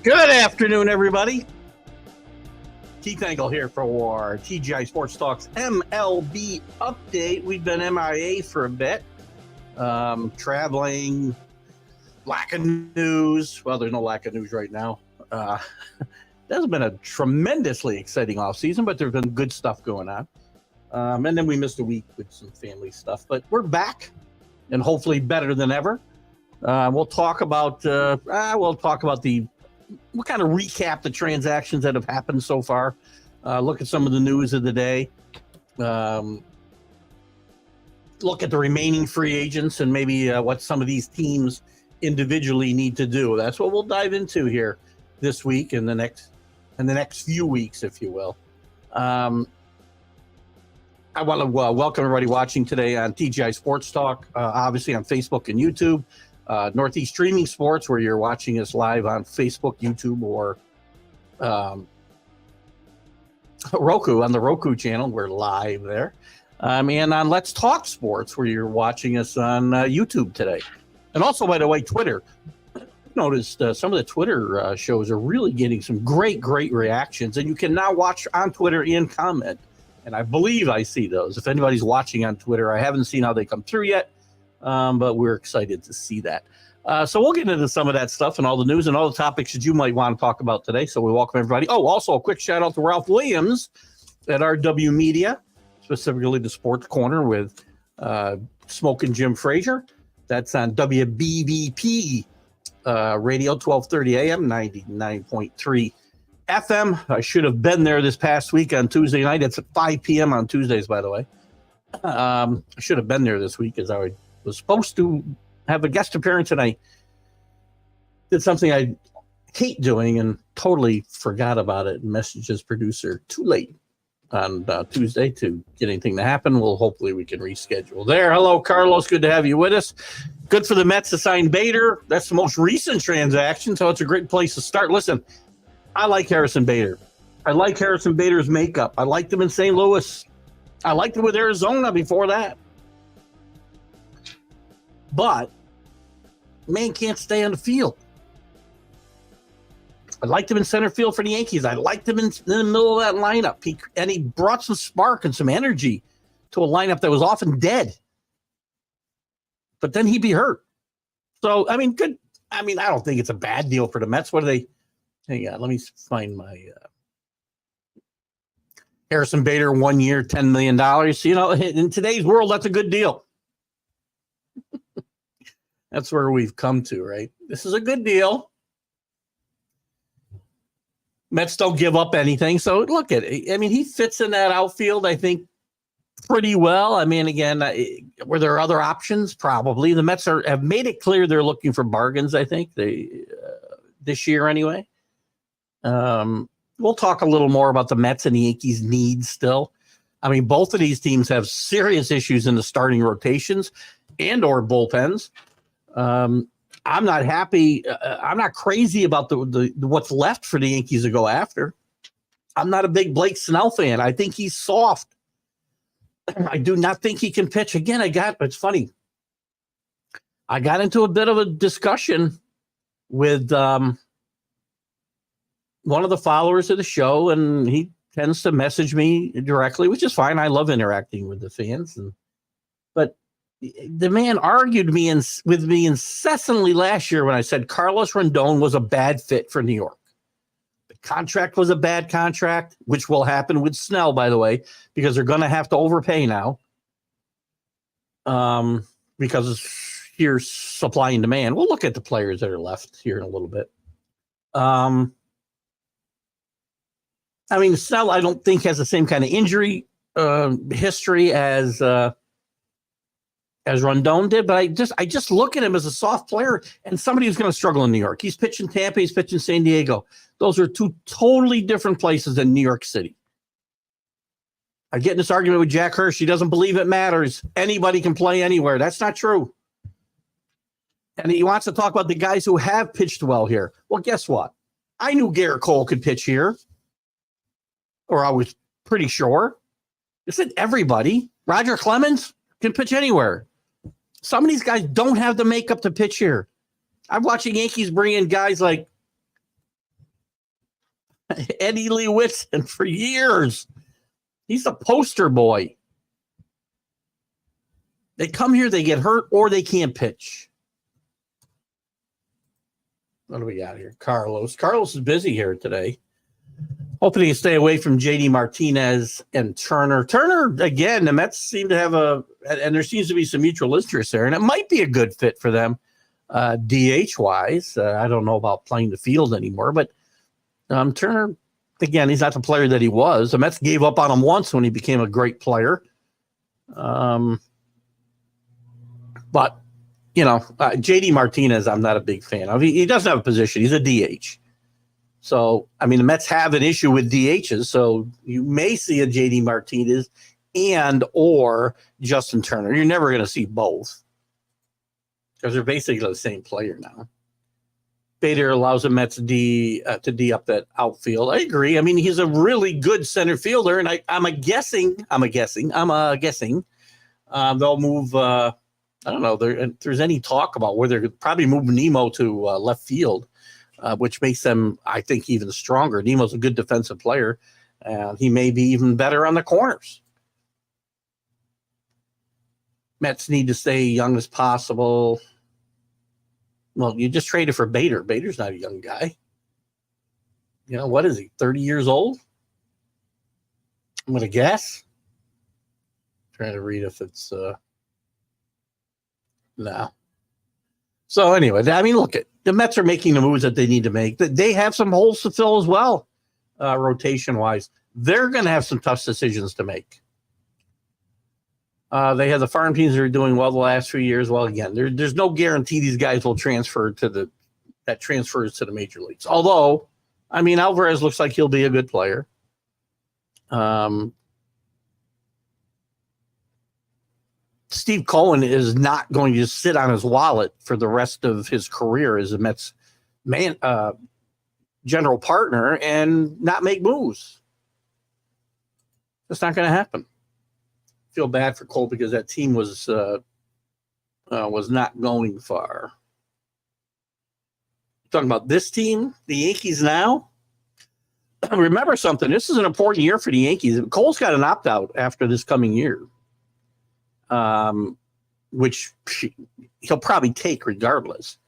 Good afternoon, everybody. Keith Engle here for TGI Sports Talk's MLB update. We've been MIA for a bit, traveling, lack of news. Well, there's no lack of news right now. There's been a tremendously exciting offseason, but there's been good stuff going on. And then we missed a week with some family stuff, but we're back and hopefully better than ever. We'll talk about we'll kind of recap the transactions that have happened so far, look at some of the news of the day, look at the remaining free agents and maybe what some of these teams individually need to do. That's what we'll dive into here this week and the next few weeks, if you will. I want to welcome everybody watching today on TGI Sports Talk, obviously on Facebook and YouTube. Northeast Streaming Sports, where you're watching us live on Facebook, YouTube, or Roku, on the Roku channel. We're live there. And on Let's Talk Sports, where you're watching us on YouTube today. And also, by the way, Twitter. Noticed some of the Twitter shows are really getting some great reactions. And you can now watch on Twitter and comment. And I believe I see those. If anybody's watching on Twitter, I haven't seen how they come through yet. But we're excited to see that. So we'll get into some of that stuff and all the news and all the topics that you might want to talk about today. So we welcome everybody. Oh, also a quick shout out to Ralph Williams at RW Media, specifically the Sports Corner with Smoking Jim Frazier. That's on WBVP Radio, 1230 AM, 99.3 FM. I should have been there this past week on Tuesday night. It's at 5 p.m. on Tuesdays, by the way. I should have been there this week as I was supposed to have a guest appearance, and I did something I hate doing and totally forgot about it and messaged his producer too late on Tuesday to get anything to happen. Well, hopefully we can reschedule there. Hello, Carlos. Good to have you with us. Good for the Mets to sign Bader. That's the most recent transaction, so it's a great place to start. Listen, I like Harrison Bader. I like Harrison Bader's makeup. I liked him in St. Louis. I liked him with Arizona before that. But man can't stay on the field. I liked him in center field for the Yankees. I liked him in the middle of that lineup. He brought some spark and some energy to a lineup that was often dead. But then he'd be hurt. So, I mean, good. I mean, I don't think it's a bad deal for the Mets. What are they? Hang on, let me find my Harrison Bader, 1 year, $10 million. You know, in today's world, that's a good deal. That's where we've come to, right? This is a good deal. Mets don't give up anything. So look at it. I mean, he fits in that outfield, I think, pretty well. I mean, again, were there other options? Probably. The Mets have made it clear they're looking for bargains, I think, this year anyway. We'll talk a little more about the Mets and the Yankees' needs still. I mean, both of these teams have serious issues in the starting rotations and or bullpens. I'm not happy. I'm not crazy about the what's left for the Yankees to go after. I'm not a big Blake Snell fan. I think he's soft. I do not think he can pitch. Again, it's funny. I got into a bit of a discussion with one of the followers of the show, and he tends to message me directly, which is fine. I love interacting with the fans. But the man argued with me incessantly last year when I said Carlos Rendon was a bad fit for New York. The contract was a bad contract, which will happen with Snell, by the way, because they're going to have to overpay now because here's supply and demand. We'll look at the players that are left here in a little bit. I mean, Snell, I don't think has the same kind of injury history as Rondon did, but I just look at him as a soft player and somebody who's going to struggle in New York. He's pitching Tampa, he's pitching San Diego. Those are two totally different places than New York City. I get in this argument with Jack Hirsch. He doesn't believe it matters. Anybody can play anywhere. That's not true. And he wants to talk about the guys who have pitched well here. Well, guess what? I knew Garrett Cole could pitch here, or I was pretty sure. Isn't everybody? Roger Clemens can pitch anywhere. Some of these guys don't have the makeup to pitch here. I'm watching Yankees bring in guys like Eddie Lee Whitson for years. He's a poster boy. They come here, they get hurt, or they can't pitch. What do we got here? Carlos. Carlos is busy here today. Hoping he can stay away from JD Martinez and Turner. Turner, again, the Mets seem to have and there seems to be some mutual interest there, and it might be a good fit for them DH-wise. I don't know about playing the field anymore, but Turner, again, he's not the player that he was. The Mets gave up on him once when he became a great player. But, JD Martinez, I'm not a big fan of. He doesn't have a position. He's a DH. So, I mean, the Mets have an issue with DHs, so you may see a JD Martinez and or Justin Turner. You're never going to see both because they're basically the same player now. Bader allows the Mets to D up that outfield. I agree. I mean, he's a really good center fielder, and I'm guessing they'll move. I don't know if there's any talk about where they're probably move Nemo to left field. Which makes them, I think, even stronger. Nemo's a good defensive player, and he may be even better on the corners. Mets need to stay young as possible. Well, you just traded for Bader. Bader's not a young guy. What is he, 30 years old? I'm going to guess. Trying to read if it's no. So anyway, I mean, look, the Mets are making the moves that they need to make. They have some holes to fill as well, rotation-wise. They're going to have some tough decisions to make. They have the farm teams that are doing well the last few years. Well, again, there's no guarantee these guys will transfers to the major leagues. Although, I mean, Alvarez looks like he'll be a good player. Steve Cohen is not going to sit on his wallet for the rest of his career as a Mets general partner and not make moves. That's not going to happen. Feel bad for Cole because that team was not going far. Talking about this team, the Yankees now. Remember something. This is an important year for the Yankees. Cole's got an opt-out after this coming year. Which he'll probably take regardless.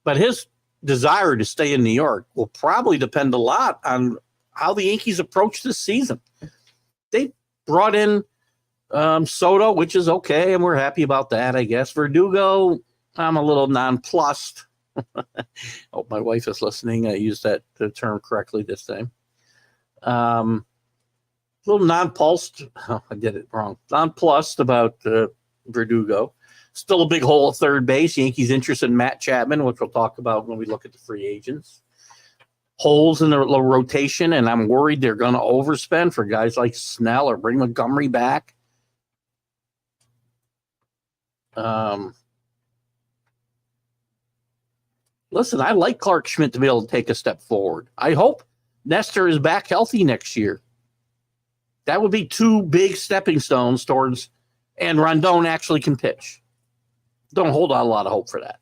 But his desire to stay in New York will probably depend a lot on how the Yankees approach this season. They brought in Soto, which is okay, and we're happy about that, I guess. Verdugo, I'm a little nonplussed. Hope my wife is listening. I used the term correctly this time. A little nonplussed. Oh, I did it wrong. Nonplussed about Verdugo. Still a big hole at third base. Yankees interested in Matt Chapman, which we'll talk about when we look at the free agents. Holes in the rotation, and I'm worried they're going to overspend for guys like Snell or bring Montgomery back. Listen, I like Clark Schmidt to be able to take a step forward. I hope Nestor is back healthy next year. That would be two big stepping stones towards, and Rondon actually can pitch. Don't hold out a lot of hope for that.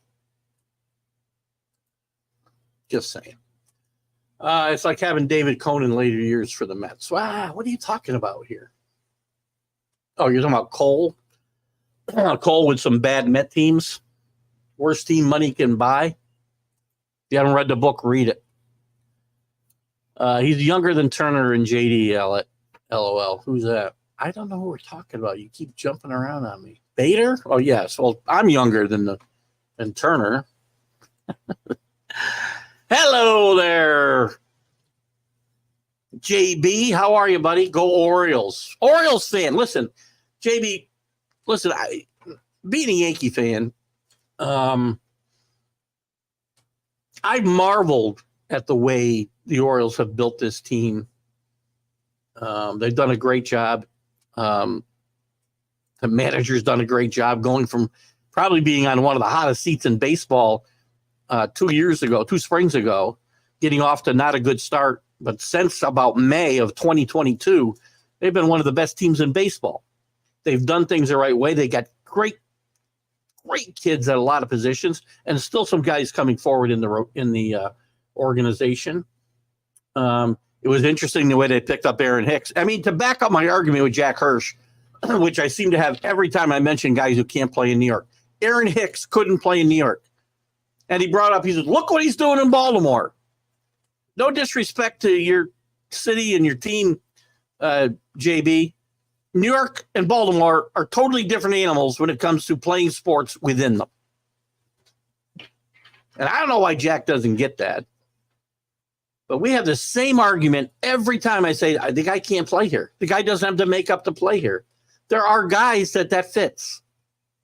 Just saying. It's like having David Cone in later years for the Mets. Wow, what are you talking about here? Oh, you're talking about Cole? Cole with some bad Met teams. Worst team money can buy. If you haven't read the book, read it. He's younger than Turner and JD. LOL. Who's that? I don't know who we're talking about. You keep jumping around on me. Bader? Oh, yes. Well, I'm younger than Turner. Hello there, JB. How are you, buddy? Go Orioles. Orioles fan. Listen, JB, listen, being a Yankee fan, I marveled at the way the Orioles have built this team. They've done a great job. The manager's done a great job going from probably being on one of the hottest seats in baseball 2 springs ago, getting off to not a good start. But since about May of 2022, they've been one of the best teams in baseball. They've done things the right way. They got great kids at a lot of positions, and still some guys coming forward in the organization. It was interesting the way they picked up Aaron Hicks. I mean, to back up my argument with Jack Hirsch, which I seem to have every time I mention guys who can't play in New York. Aaron Hicks couldn't play in New York. And he brought up, he said, look what he's doing in Baltimore. No disrespect to your city and your team, JB. New York and Baltimore are totally different animals when it comes to playing sports within them. And I don't know why Jack doesn't get that. But we have the same argument every time I say, the guy can't play here. The guy doesn't have the makeup to play here. There are guys that fits.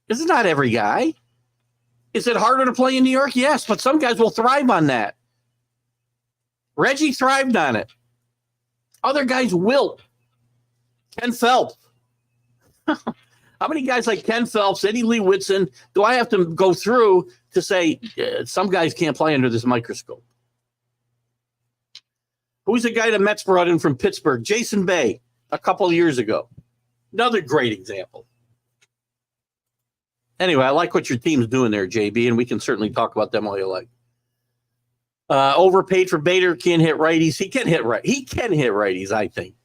It's not every guy. Is it harder to play in New York? Yes, but some guys will thrive on that. Reggie thrived on it. Other guys will. Ken Phelps. How many guys like Ken Phelps, Eddie Lee Whitson, do I have to go through to say some guys can't play under this microscope? Who's the guy the Mets brought in from Pittsburgh? Jason Bay, a couple of years ago. Another great example. Anyway, I like what your team's doing there, JB, and we can certainly talk about them all you like. Overpaid for Bader, can't hit righties. He can hit righties, I think.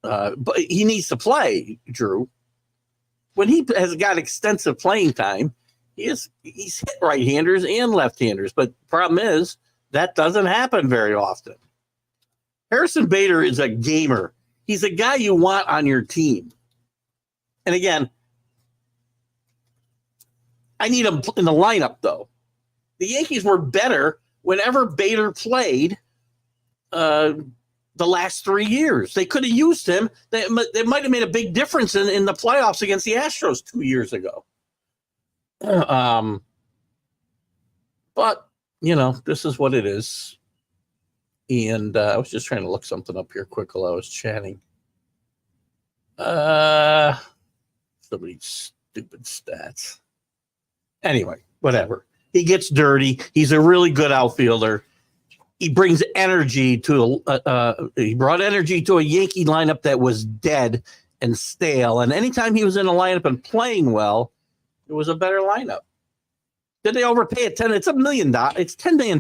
But he needs to play, Drew. When he has got extensive playing time, he's hit right-handers and left-handers. But the problem is that doesn't happen very often. Harrison Bader is a gamer. He's a guy you want on your team. And again, I need him in the lineup, though. The Yankees were better whenever Bader played the last 3 years. They could have used him. They might have made a big difference in the playoffs against the Astros 2 years ago. But, this is what it is. And I was just trying to look something up here quick while I was chatting. Somebody's stupid stats. Anyway, whatever. He gets dirty. He's a really good outfielder. He brings energy to he brought energy to a Yankee lineup that was dead and stale. And anytime he was in a lineup and playing well, it was a better lineup. Did they overpay it? It's $1 million. It's $10 million.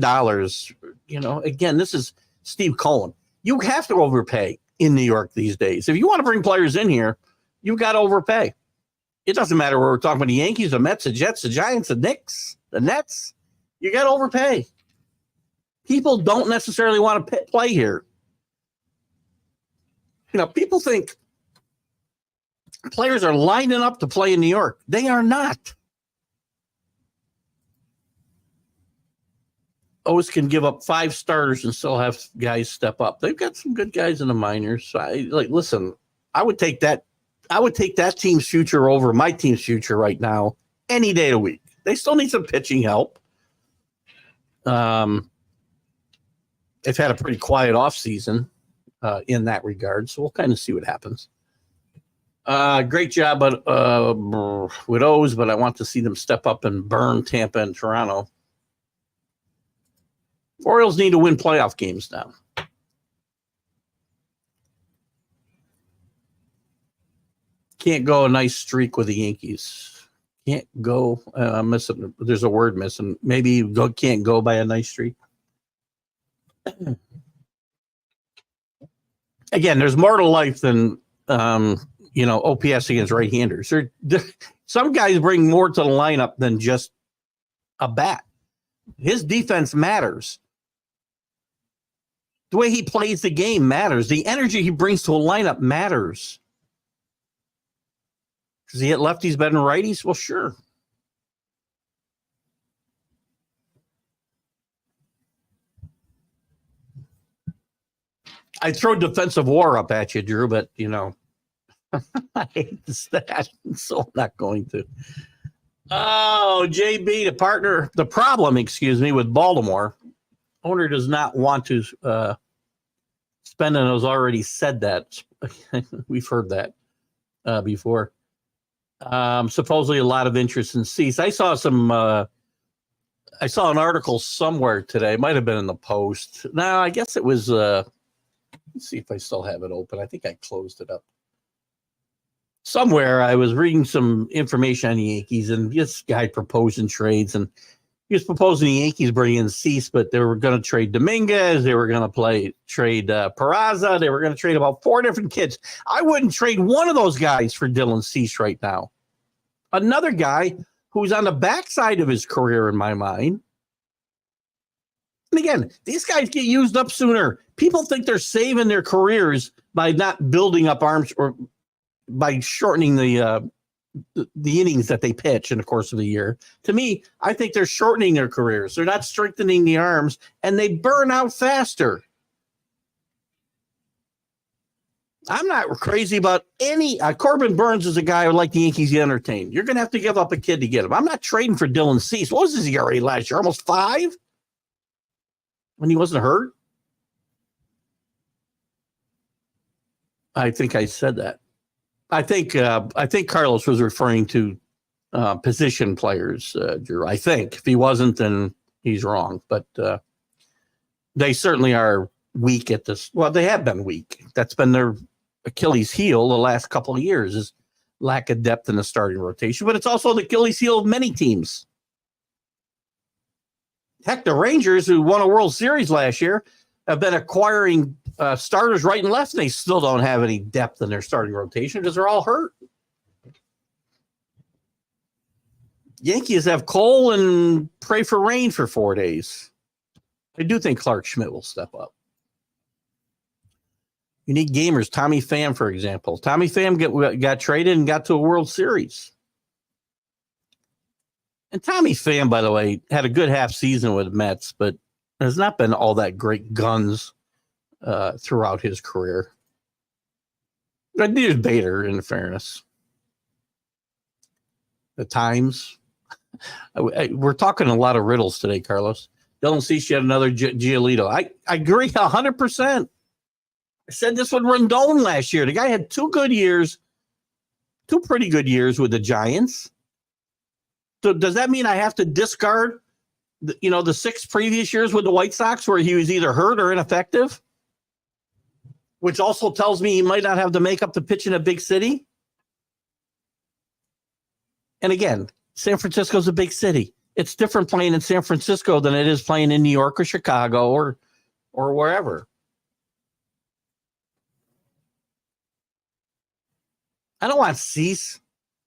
Again, this is Steve Cohen. You have to overpay in New York these days. If you want to bring players in here, you've got to overpay. It doesn't matter where we're talking about the Yankees, the Mets, the Jets, the Giants, the Knicks, the Nets. You got to overpay. People don't necessarily want to play here. People think players are lining up to play in New York. They are not. O's can give up 5 starters and still have guys step up. They've got some good guys in the minors. So listen, I would take that team's future over my team's future right now any day of the week. They still need some pitching help. They've had a pretty quiet offseason in that regard, so we'll kind of see what happens. Great job with O's, but I want to see them step up and burn Tampa and Toronto. Orioles need to win playoff games now. Can't go a nice streak with the Yankees. Can't go. I'm missing. There's a word missing. Maybe can't go by a nice streak. Again, there's more to life than OPS against right-handers. Some guys bring more to the lineup than just a bat. His defense matters. The way he plays the game matters. The energy he brings to a lineup matters. Does he hit lefties better than righties? Well, sure. I throw defensive war up at you, Drew, but, I hate the stat, so I'm not going to. Oh, JB, the problem, with Baltimore. Owner does not want to spend, and has already said that. We've heard that before. Supposedly a lot of interest in Cease. I saw an article somewhere today. It might have been in the Post. No, I guess it was, let's see if I still have it open. I think I closed it up. Somewhere I was reading some information on the Yankees, and this guy proposing trades, and He was proposing the Yankees bring in Cease, but they were going to trade Dominguez. They were going to trade Peraza. They were going to trade about 4 different kids. I wouldn't trade one of those guys for Dylan Cease right now. Another guy who's on the backside of his career in my mind. And again, these guys get used up sooner. People think they're saving their careers by not building up arms or by shortening the innings that they pitch in the course of the year. To me, I think they're shortening their careers. They're not strengthening the arms, and they burn out faster. I'm not crazy about any. Corbin Burns is a guy who would like the Yankees to entertain. You're going to have to give up a kid to get him. I'm not trading for Dylan Cease. What was his ERA last year? Almost 5? When he wasn't hurt? I think I said that. I think Carlos was referring to position players, Drew. I think. If he wasn't, then he's wrong. But they certainly are weak at this. Well, they have been weak. That's been their Achilles heel the last couple of years, is lack of depth in the starting rotation. But it's also the Achilles heel of many teams. Heck, the Rangers, who won a World Series last year, have been acquiring starters right and left, and they still don't have any depth in their starting rotation because they're all hurt. Yankees have Cole and pray for rain for 4 days. I do think Clark Schmidt will step up. You need gamers. Tommy Pham, for example. Tommy Pham got traded and got to a World Series. And Tommy Pham, by the way, had a good half season with the Mets, but has not been all that great guns throughout his career. I did Bader, in fairness. The Times. We're talking a lot of riddles today, Carlos. Dylan Cease had another Giolito. I agree 100%. I said this with Rendon last year. The guy had 2 good years, 2 pretty good years with the Giants. So does that mean I have to discard the 6 previous years with the White Sox where he was either hurt or ineffective? Which also tells me he might not have the makeup to pitch in a big city. And again, San Francisco's a big city. It's different playing in San Francisco than it is playing in New York or Chicago or wherever. I don't want Cease.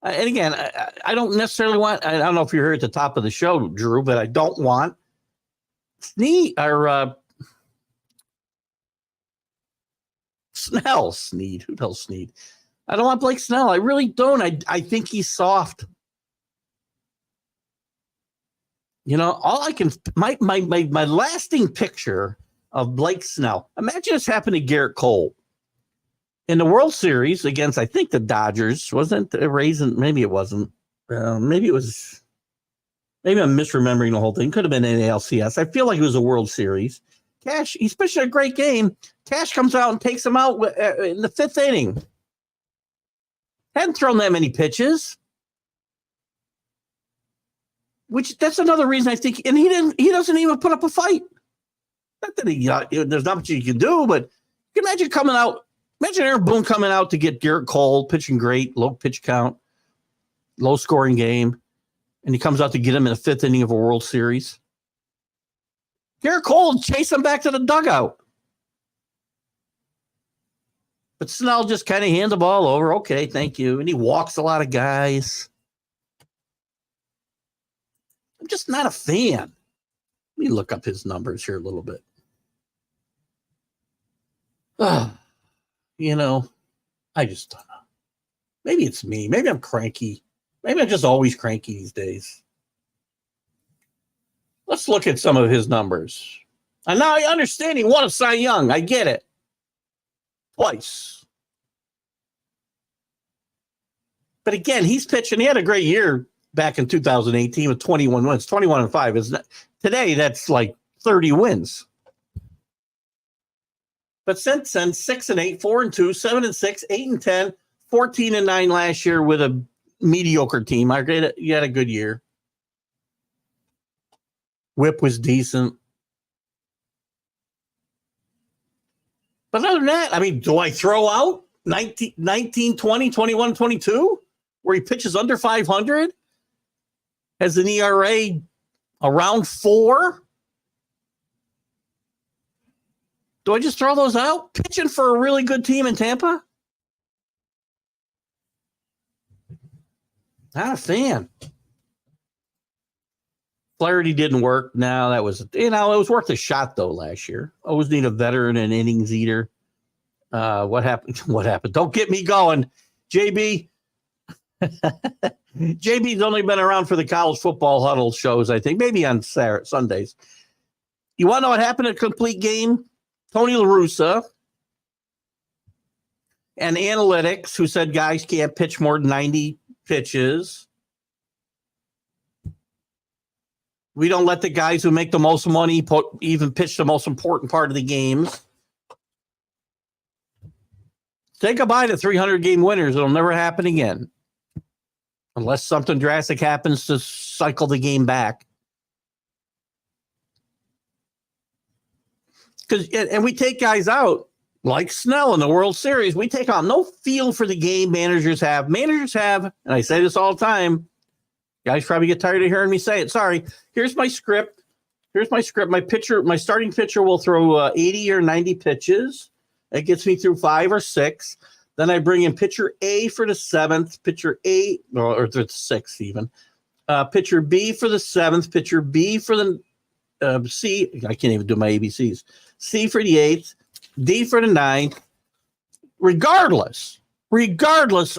And again, I don't necessarily want, I don't know if you're here at the top of the show, Drew, but I don't want Snead. Who the hell's Snead? I don't want Blake Snell. I really don't. I think he's soft. All I can, my lasting picture of Blake Snell, imagine this happened to Garrett Cole. In the World Series against, I think, the Dodgers, wasn't it Rays? Maybe it wasn't. Maybe it was. Maybe I'm misremembering the whole thing. Could have been an ALCS. I feel like it was a World Series. Cash, he's pitching a great game. Cash comes out and takes him out in the 5th inning. Hadn't thrown that many pitches. That's another reason I think. And he doesn't even put up a fight. Not that there's not much you can do, but you can imagine coming out. Imagine Aaron Boone coming out to get Garrett Cole, pitching great, low pitch count, low scoring game, and he comes out to get him in the 5th inning of a World Series. Garrett Cole chase him back to the dugout. But Snell just kind of hand the ball over. Okay, thank you. And he walks a lot of guys. I'm just not a fan. Let me look up his numbers here a little bit. I just don't know. Maybe it's me. Maybe I'm cranky. Maybe I'm just always cranky these days. Let's look at some of his numbers. And now I understand he won a Cy Young. I get it. Twice. But again, he's pitching. He had a great year back in 2018 with 21 wins. 21-5. Isn't it? Today, that's like 30 wins. But since then, 6-8, 4-2, 7-6, 8-10, 14-9 last year with a mediocre team. You had a good year. Whip was decent. But other than that, do I throw out 19, 20, 21, 22, where he pitches under 500, has an ERA Around 4? Do I just throw those out? Pitching for a really good team in Tampa? Not a fan. Flaherty didn't work. No, that was, it was worth a shot, though, last year. Always need a veteran and innings eater. What happened? What happened? Don't get me going. JB. JB's only been around for the college football huddle shows, I think, maybe on Sundays. You want to know what happened at Complete Game? Tony La Russa and analytics, who said guys can't pitch more than 90 pitches. We don't let the guys who make the most money even pitch the most important part of the games. Say goodbye to 300-game winners. It'll never happen again. Unless something drastic happens to cycle the game back. And we take guys out like Snell in the World Series. We take on no feel for the game managers have. Managers have, and I say this all the time. Guys probably get tired of hearing me say it. Sorry. Here's my script. My starting pitcher will throw 80 or 90 pitches. It gets me through 5 or 6. Then I bring in pitcher A for the 7th, pitcher A, or the 6th even. Pitcher B for the 7th, pitcher B for the C. I can't even do my ABCs. C for the 8th, D for the 9th. Regardless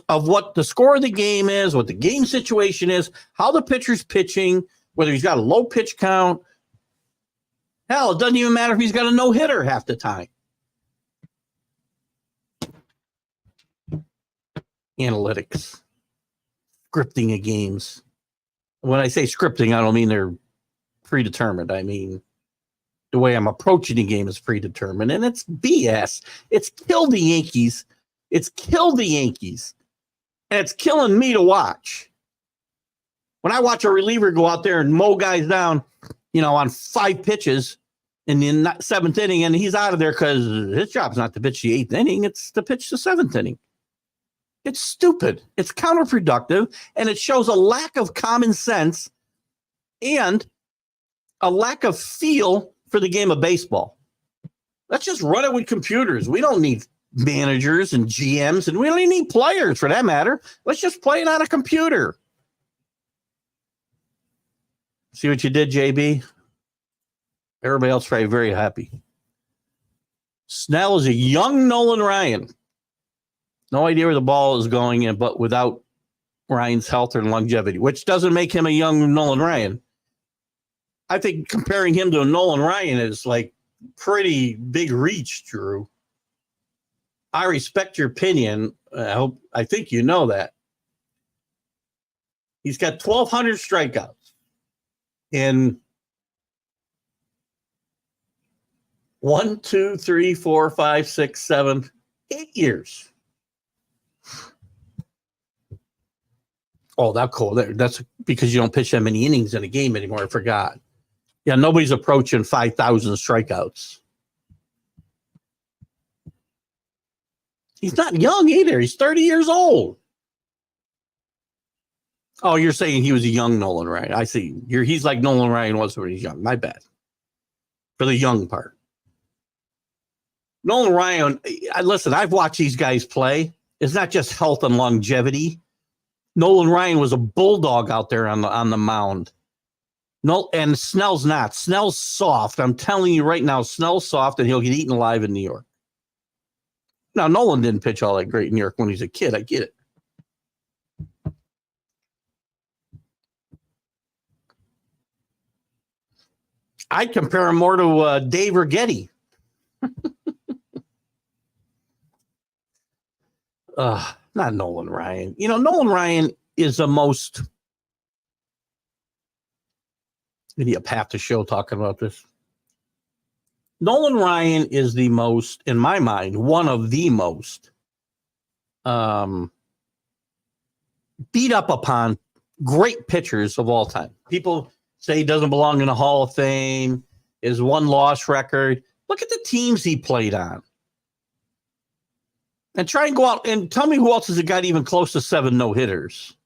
of what the score of the game is, what the game situation is, how the pitcher's pitching, whether he's got a low pitch count. Hell, it doesn't even matter if he's got a no-hitter half the time. Analytics, scripting of games. When I say scripting, I don't mean they're predetermined. I mean the way I'm approaching the game is predetermined, and it's BS. It's killed the Yankees. And it's killing me to watch. When I watch a reliever go out there and mow guys down, on 5 pitches in the 7th inning, and he's out of there because his job's not to pitch the 8th inning, it's to pitch the 7th inning. It's stupid. It's counterproductive, and it shows a lack of common sense and a lack of feel for the game of baseball. Let's just run it with computers. We don't need managers and GMs, and we don't even need players for that matter. Let's just play it on a computer. See what you did, JB? Everybody else probably very happy. Snell is a young Nolan Ryan. No idea where the ball is going in, but without Ryan's health or longevity, which doesn't make him a young Nolan Ryan. I think comparing him to a Nolan Ryan is like pretty big reach, Drew. I respect your opinion. I think you know that. He's got 1,200 strikeouts in 1, 2, 3, 4, 5, 6, 7, 8 years. Oh, that's cool. That's because you don't pitch that many innings in a game anymore. I forgot. Yeah, nobody's approaching 5,000 strikeouts. He's not young either. He's 30 years old. Oh, you're saying he was a young Nolan Ryan. I see. He's like Nolan Ryan was when he's young. My bad. For the young part. Nolan Ryan, listen, I've watched these guys play. It's not just health and longevity. Nolan Ryan was a bulldog out there on the mound. No, and Snell's not. Snell's soft. I'm telling you right now, Snell's soft, and he'll get eaten alive in New York. Now, Nolan didn't pitch all that great in New York when he was a kid. I get it. I'd compare him more to Dave Righetti. Not Nolan Ryan. Nolan Ryan is the most. Maybe a half the show talking about this. Nolan Ryan is the most, in my mind, one of the most beat up upon great pitchers of all time. People say he doesn't belong in the Hall of Fame, his 1-loss record. Look at the teams he played on. And try and go out and tell me who else has got even close to 7 no-hitters.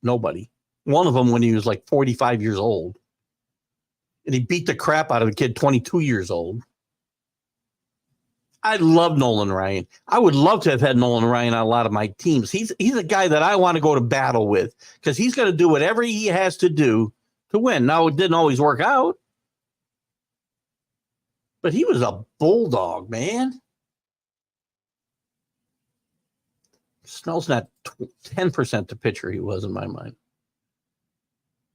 Nobody. One of them when he was like 45 years old. And he beat the crap out of a kid 22 years old. I love Nolan Ryan. I would love to have had Nolan Ryan on a lot of my teams. He's a guy that I want to go to battle with because he's going to do whatever he has to do to win. Now, it didn't always work out, but he was a bulldog, man. Snell's not 10% the pitcher he was in my mind.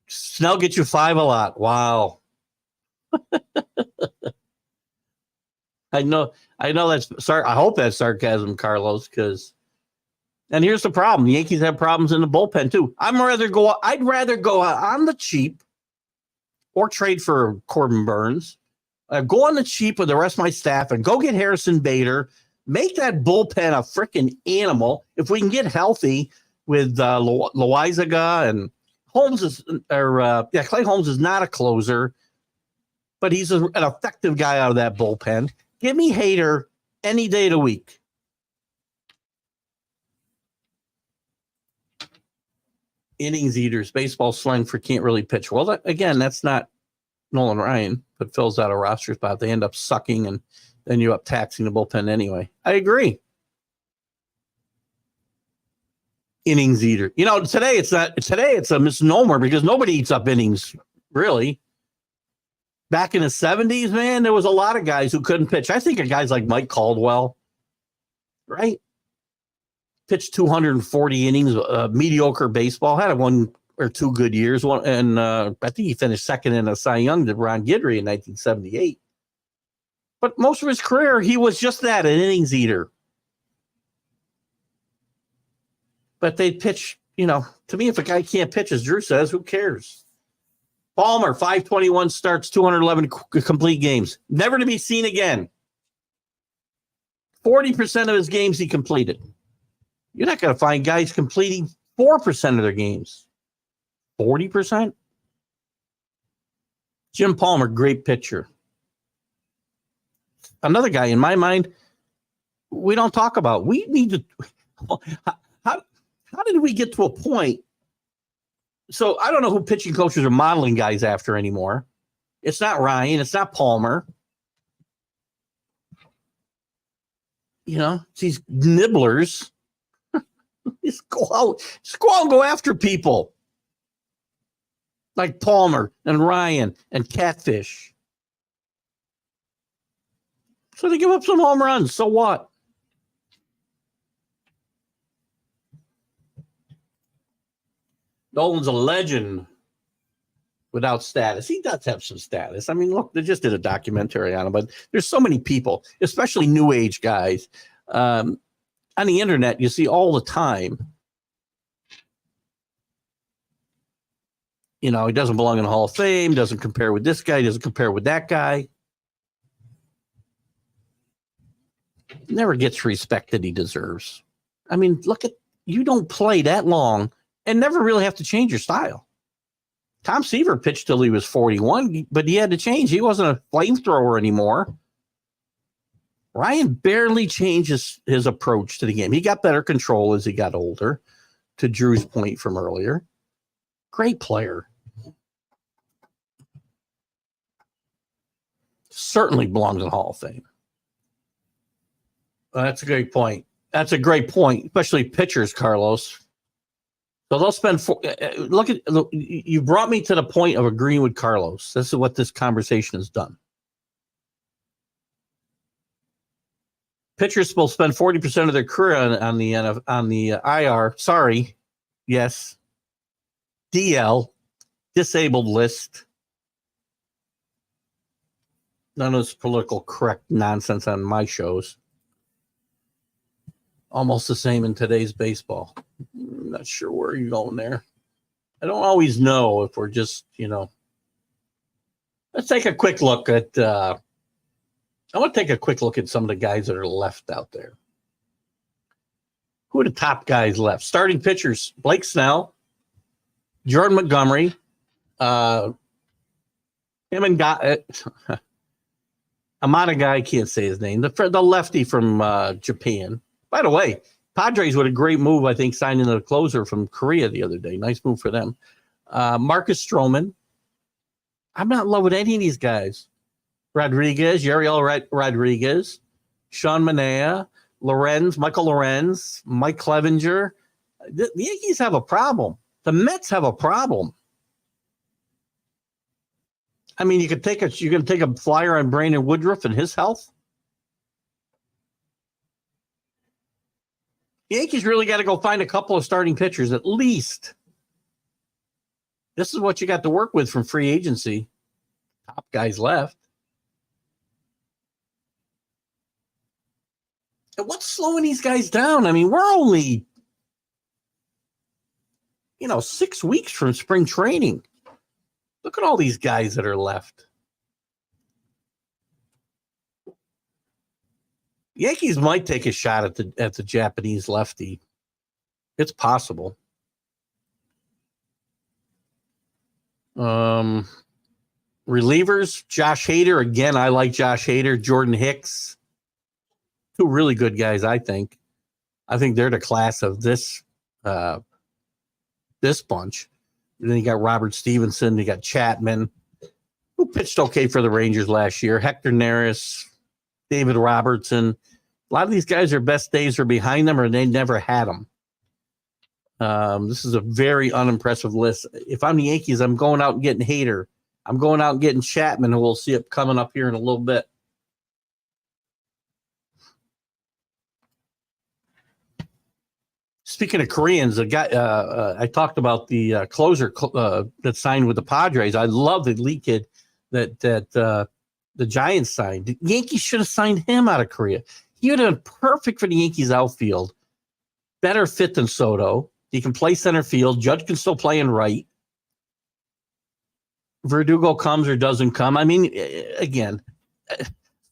Snell gets you 5 a lot. Wow. I know that's sorry. I hope that's sarcasm, Carlos, and here's the problem. The Yankees have problems in the bullpen too. I'd rather go on the cheap or trade for Corbin Burns. Go on the cheap with the rest of my staff and go get Harrison Bader. Make that bullpen a freaking animal. If we can get healthy with Loizaga and Holmes Clay Holmes is not a closer, but he's an effective guy out of that bullpen. Give me Hader any day of the week. Innings eaters, baseball slang for can't really pitch. Well, that's not Nolan Ryan, but fills out a roster spot. They end up sucking, and then you up taxing the bullpen anyway. I agree. Innings eater. Today it's a misnomer because nobody eats up innings, really. Back in the 70s, man, there was a lot of guys who couldn't pitch. I think of guys like Mike Caldwell, right? Pitched 240 innings, mediocre baseball, had 1 or 2 good years. I think he finished second in a Cy Young to Ron Guidry in 1978. But most of his career, he was just that, an innings eater. But they pitch, to me, if a guy can't pitch, as Drew says, who cares? Palmer, 521 starts, 211 complete games. Never to be seen again. 40% of his games he completed. You're not going to find guys completing 4% of their games. 40%? Jim Palmer, great pitcher. Another guy, in my mind, we don't talk about. We need to. How did we get to a point? So I don't know who pitching coaches are modeling guys after anymore. It's not Ryan. It's not Palmer. It's these nibblers. Just go out and go after people like Palmer and Ryan and Catfish. So they give up some home runs. So what? Nolan's a legend without status. He does have some status. I mean, look, they just did a documentary on him, but there's so many people, especially new age guys, on the internet, you see all the time. He doesn't belong in the Hall of Fame, doesn't compare with this guy, doesn't compare with that guy. Never gets respect that he deserves. I mean, you don't play that long and never really have to change your style. Tom Seaver pitched till he was 41, but he had to change. He wasn't a flamethrower anymore. Ryan barely changed his approach to the game. He got better control as he got older, to Drew's point from earlier. Great player. Certainly belongs in the Hall of Fame. That's a great point. That's a great point, especially pitchers, Carlos. So they'll spend you brought me to the point of agreeing with Carlos. This is what this conversation has done. Pitchers will spend 40% of their career on the IR. Sorry, yes, DL, disabled list. None of this political correct nonsense on my shows. Almost the same in today's baseball. I'm not sure where you're going there. I don't always know if we're just, Let's take a quick look at, I want to take a quick look at some of the guys that are left out there. Who are the top guys left? Starting pitchers, Blake Snell, Jordan Montgomery, him and Amada guy, I can't say his name, the lefty from Japan. By the way, Padres with a great move, I think, signing the closer from Korea the other day. Nice move for them. Marcus Stroman. I'm not in love with any of these guys. Rodriguez, Yariel Rodriguez, Sean Manaea, Michael Lorenz, Mike Clevenger. The Yankees have a problem. The Mets have a problem. I mean, you're going to take a flyer on Brandon Woodruff and his health. The Yankees really got to go find a couple of starting pitchers at least. This is what you got to work with from free agency. Top guys left. And what's slowing these guys down? I mean, we're only, 6 weeks from spring training. Look at all these guys that are left. Yankees might take a shot at the Japanese lefty. It's possible. Relievers, Josh Hader. Again, I like Josh Hader. Jordan Hicks. Two really good guys, I think. I think they're the class of this bunch. And then you got Robert Stevenson. You got Chapman, who pitched okay for the Rangers last year. Hector Neris, David Robertson. A lot of these guys, their best days are behind them or they never had them. This is a very unimpressive list. If I'm the Yankees, I'm going out and getting Hader. I'm going out and getting Chapman, and we'll see it coming up here in a little bit. Speaking of Koreans, a guy I talked about the closer that signed with the Padres. I love the elite kid that the Giants signed. The Yankees should have signed him out of Korea. He would have been perfect for the Yankees outfield. Better fit than Soto. He can play center field. Judge can still play in right. Verdugo comes or doesn't come. I mean, again,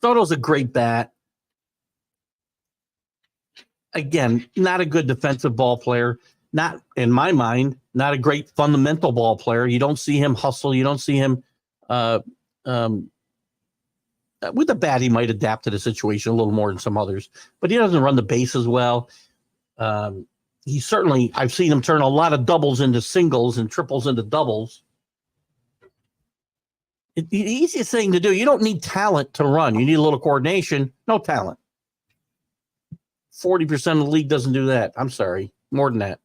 Soto's a great bat. Again, not a good defensive ball player. Not, in my mind, not a great fundamental ball player. You don't see him hustle. You don't see him with the bat. He might adapt to the situation a little more than some others, but he doesn't run the bases well. He certainly, I've seen him turn a lot of doubles into singles and triples into doubles. The easiest thing to do, you don't need talent to run. You need a little coordination, no talent. 40% of the league doesn't do that. I'm sorry. More than that.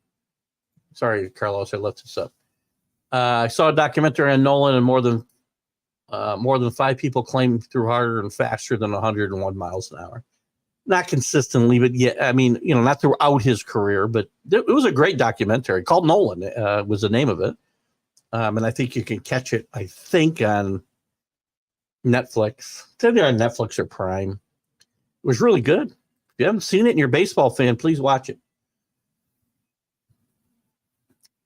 Sorry, Carlos, I left this up. I saw a documentary on Nolan, and more than 5 people claim he threw harder and faster than 101 miles an hour. Not consistently, but yeah, I mean, not throughout his career, but it was a great documentary called Nolan, was the name of it. And I think you can catch it, I think, on Netflix. It's either on Netflix or Prime. It was really good. If you haven't seen it and you're a baseball fan, please watch it.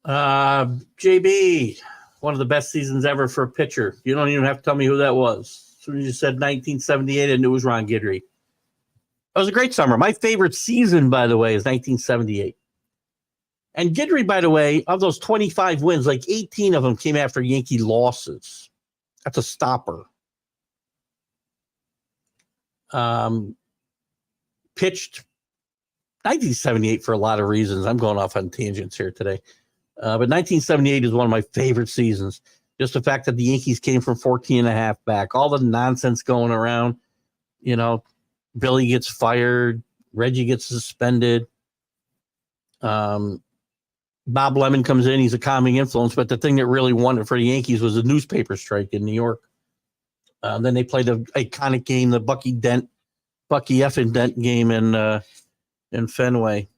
JB, one of the best seasons ever for a pitcher. You don't even have to tell me who that was. As soon as you said 1978, I knew it was Ron Guidry. It was a great summer. My favorite season, by the way, is 1978. And Guidry, by the way, of those 25 wins, like 18 of them came after Yankee losses. That's a stopper. Pitched 1978 for a lot of reasons. I'm going off on tangents here today. But 1978 is one of my favorite seasons. Just the fact that the Yankees came from 14 and a half back, all the nonsense going around, Billy gets fired, Reggie gets suspended. Bob Lemon comes in, he's a calming influence, but the thing that really won it for the Yankees was the newspaper strike in New York. Then they played the iconic game, the Bucky F. and Dent game in Fenway,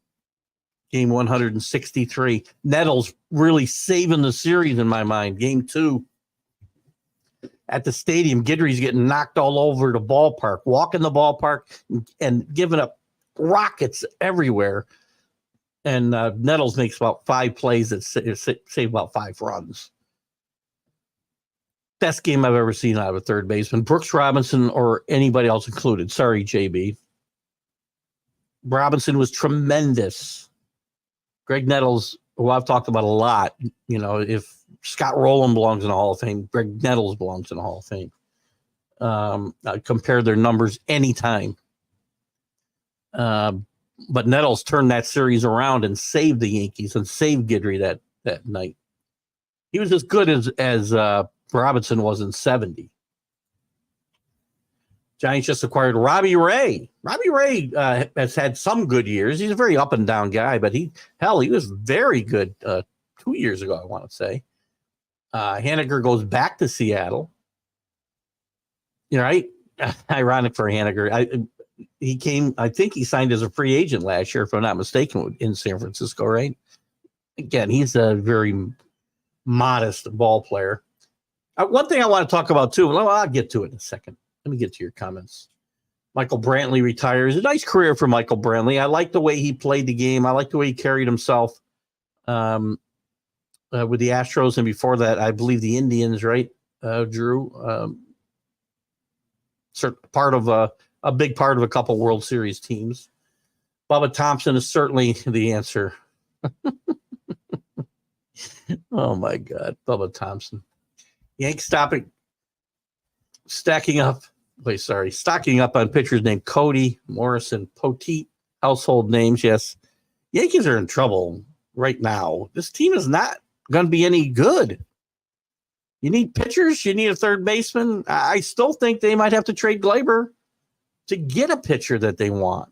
game 163. Nettles really saving the series in my mind. Game 2 at the stadium, Guidry's getting knocked all over the ballpark, walking the ballpark and giving up rockets everywhere. And Nettles makes about 5 plays that save about 5 runs. Best game I've ever seen out of a third baseman. Brooks Robinson or anybody else included. Sorry, JB. Robinson was tremendous. Greg Nettles, who I've talked about a lot, if Scott Rowland belongs in the Hall of Fame, Greg Nettles belongs in the Hall of Fame. I compare their numbers anytime. But Nettles turned that series around and saved the Yankees and saved Guidry that night. He was as good as Robinson was in 70. Giants just acquired Robbie Ray. Robbie Ray has had some good years. He's a very up and down guy, but he was very good 2 years ago, I want to say. Haniger goes back to Seattle. Right? Ironic for Haniger. I think he signed as a free agent last year, if I'm not mistaken, in San Francisco, right? Again, he's a very modest ball player. One thing I want to talk about, too, well, I'll get to it in a second. Let me get to your comments. Michael Brantley retires. A nice career for Michael Brantley. I like the way he played the game. I like the way he carried himself with the Astros. And before that, I believe the Indians, right, Drew? Part of a big part of a couple World Series teams. Bubba Thompson is certainly the answer. Oh, my God. Bubba Thompson. Yanks stocking up on pitchers named Cody, Morrison, Poteet, household names. Yes. Yankees are in trouble right now. This team is not going to be any good. You need pitchers. You need a third baseman. I still think they might have to trade Glaber to get a pitcher that they want.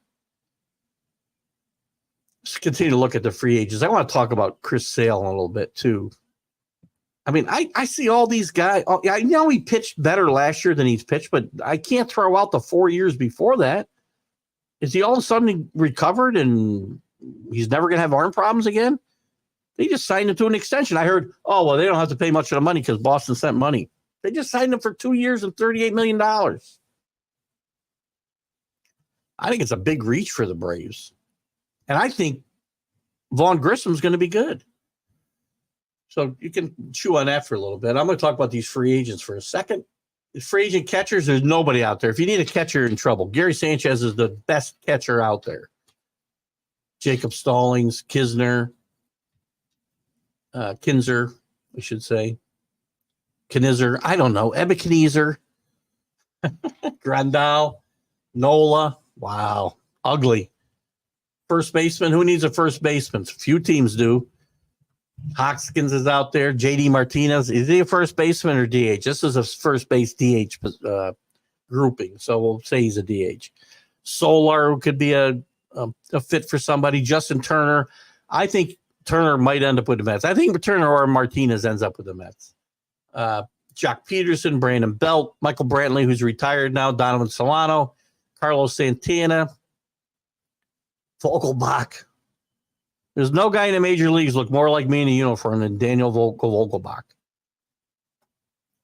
Let's continue to look at the free agents. I want to talk about Chris Sale in a little bit too. I mean, I see all these guys. I know he pitched better last year than he's pitched, but I can't throw out the 4 years before that. Is he all of a sudden recovered and he's never going to have arm problems again? They just signed him to an extension. I heard, they don't have to pay much of the money because Boston sent money. They just signed him for 2 years and $38 million. I think it's a big reach for the Braves. And I think Vaughn Grissom's going to be good. So you can chew on that for a little bit. I'm going to talk about these free agents for a second. The free agent catchers, there's nobody out there. If you need a catcher, you're in trouble. Gary Sanchez is the best catcher out there. Jacob Stallings, Kinzer, I should say. Knizner, I don't know. Ebenezer, Grandal, Nola. Wow. Ugly. First baseman. Who needs a first baseman? Few teams do. Hoskins is out there. JD Martinez. Is he a first baseman or DH? This is a first base DH grouping. So we'll say he's a DH. Solar could be a fit for somebody. Justin Turner. I think Turner might end up with the Mets. I think Turner or Martinez ends up with the Mets. Jock Peterson, Brandon Belt, Michael Brantley, who's retired now, Donovan Solano, Carlos Santana, Vogelbach. There's no guy in the major leagues look more like me in a uniform than Daniel Vogelbach.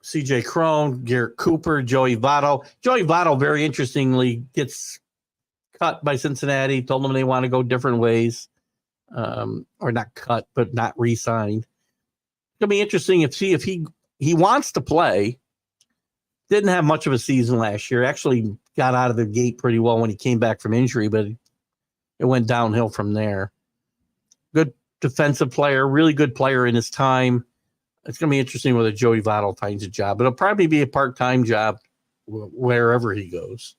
CJ Cron, Garrett Cooper, Joey Votto. Joey Votto, very interestingly, gets cut by Cincinnati, told them they want to go different ways. Or not cut, but not re-signed. It's going to be interesting if he wants to play. Didn't have much of a season last year. Actually got out of the gate pretty well when he came back from injury, but it went downhill from there. Good defensive player, really good player in his time. It's going to be interesting whether Joey Votto finds a job. It'll probably be a part-time job wherever he goes.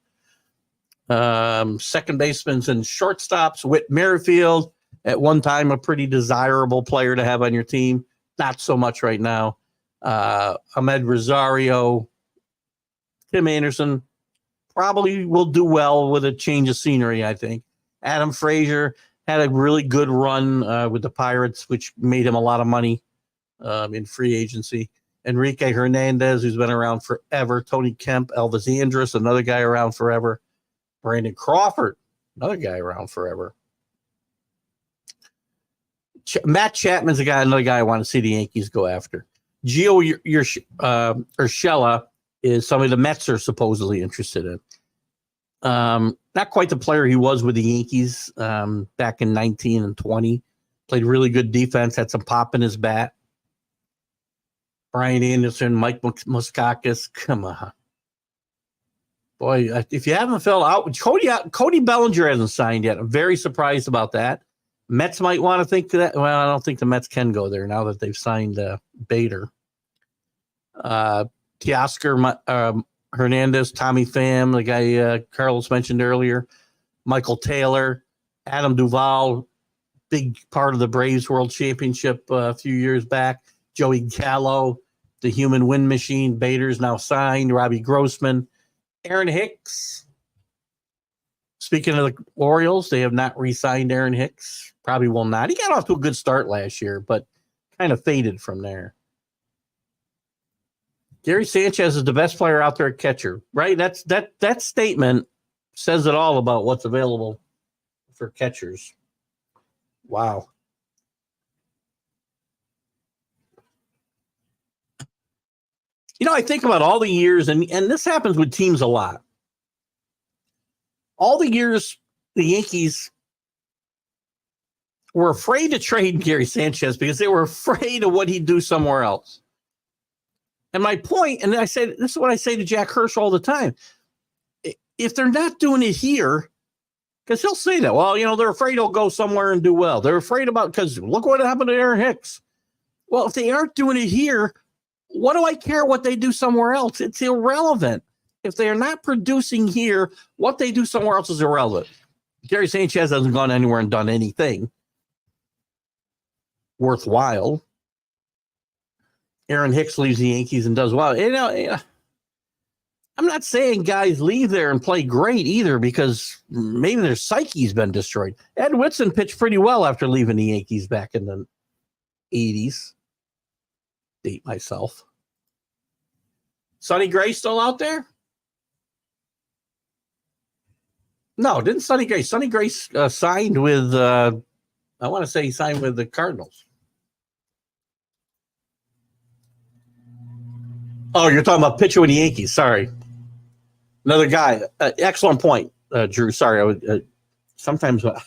Second basemen and shortstops, Whit Merrifield, at one time a pretty desirable player to have on your team. Not so much right now. Ahmed Rosario, Tim Anderson probably will do well with a change of scenery, I think. Adam Frazier had a really good run with the Pirates, which made him a lot of money in free agency. Enrique Hernandez, who's been around forever. Tony Kemp, Elvis Andrus, another guy around forever. Brandon Crawford, another guy around forever. Matt Chapman's another guy I want to see the Yankees go after. Gio Urshela is somebody the Mets are supposedly interested in. Not quite the player he was with the Yankees back in 19 and 20. Played really good defense, had some pop in his bat. Brian Anderson, Mike Moustakas, come on. Boy, if you haven't filled out, Cody Bellinger hasn't signed yet. I'm very surprised about that. Mets might want to think that. Well, I don't think the Mets can go there now that they've signed Bader. Teoscar Hernandez, Tommy Pham, the guy Carlos mentioned earlier, Michael Taylor, Adam Duvall, big part of the Braves World Championship a few years back. Joey Gallo, the human wind machine. Bader's now signed. Robbie Grossman. Aaron Hicks. Speaking of the Orioles, they have not re-signed Aaron Hicks. Probably will not. He got off to a good start last year, but kind of faded from there. Gary Sanchez is the best player out there at catcher, right? That statement says it all about what's available for catchers. Wow. I think about all the years, and this happens with teams a lot. All the years the Yankees were afraid to trade Gary Sanchez because they were afraid of what he'd do somewhere else. And my point, and this is what I say to Jack Hirsch all the time. If they're not doing it here, because he'll say that, well, they're afraid he'll go somewhere and do well. They're afraid because look what happened to Aaron Hicks. Well, if they aren't doing it here, what do I care what they do somewhere else? It's irrelevant. If they are not producing here, what they do somewhere else is irrelevant. Gary Sanchez hasn't gone anywhere and done anything worthwhile. Aaron Hicks leaves the Yankees and does well. I'm not saying guys leave there and play great either because maybe their psyche's been destroyed. Ed Whitson pitched pretty well after leaving the Yankees back in the 80s. Date myself. Sonny Gray still out there? No, didn't Sonny Gray? Sonny Gray signed with, I want to say he signed with the Cardinals. Oh, you're talking about pitcher with the Yankees. Sorry. Another guy. Excellent point, Drew. Sorry. I would sometimes I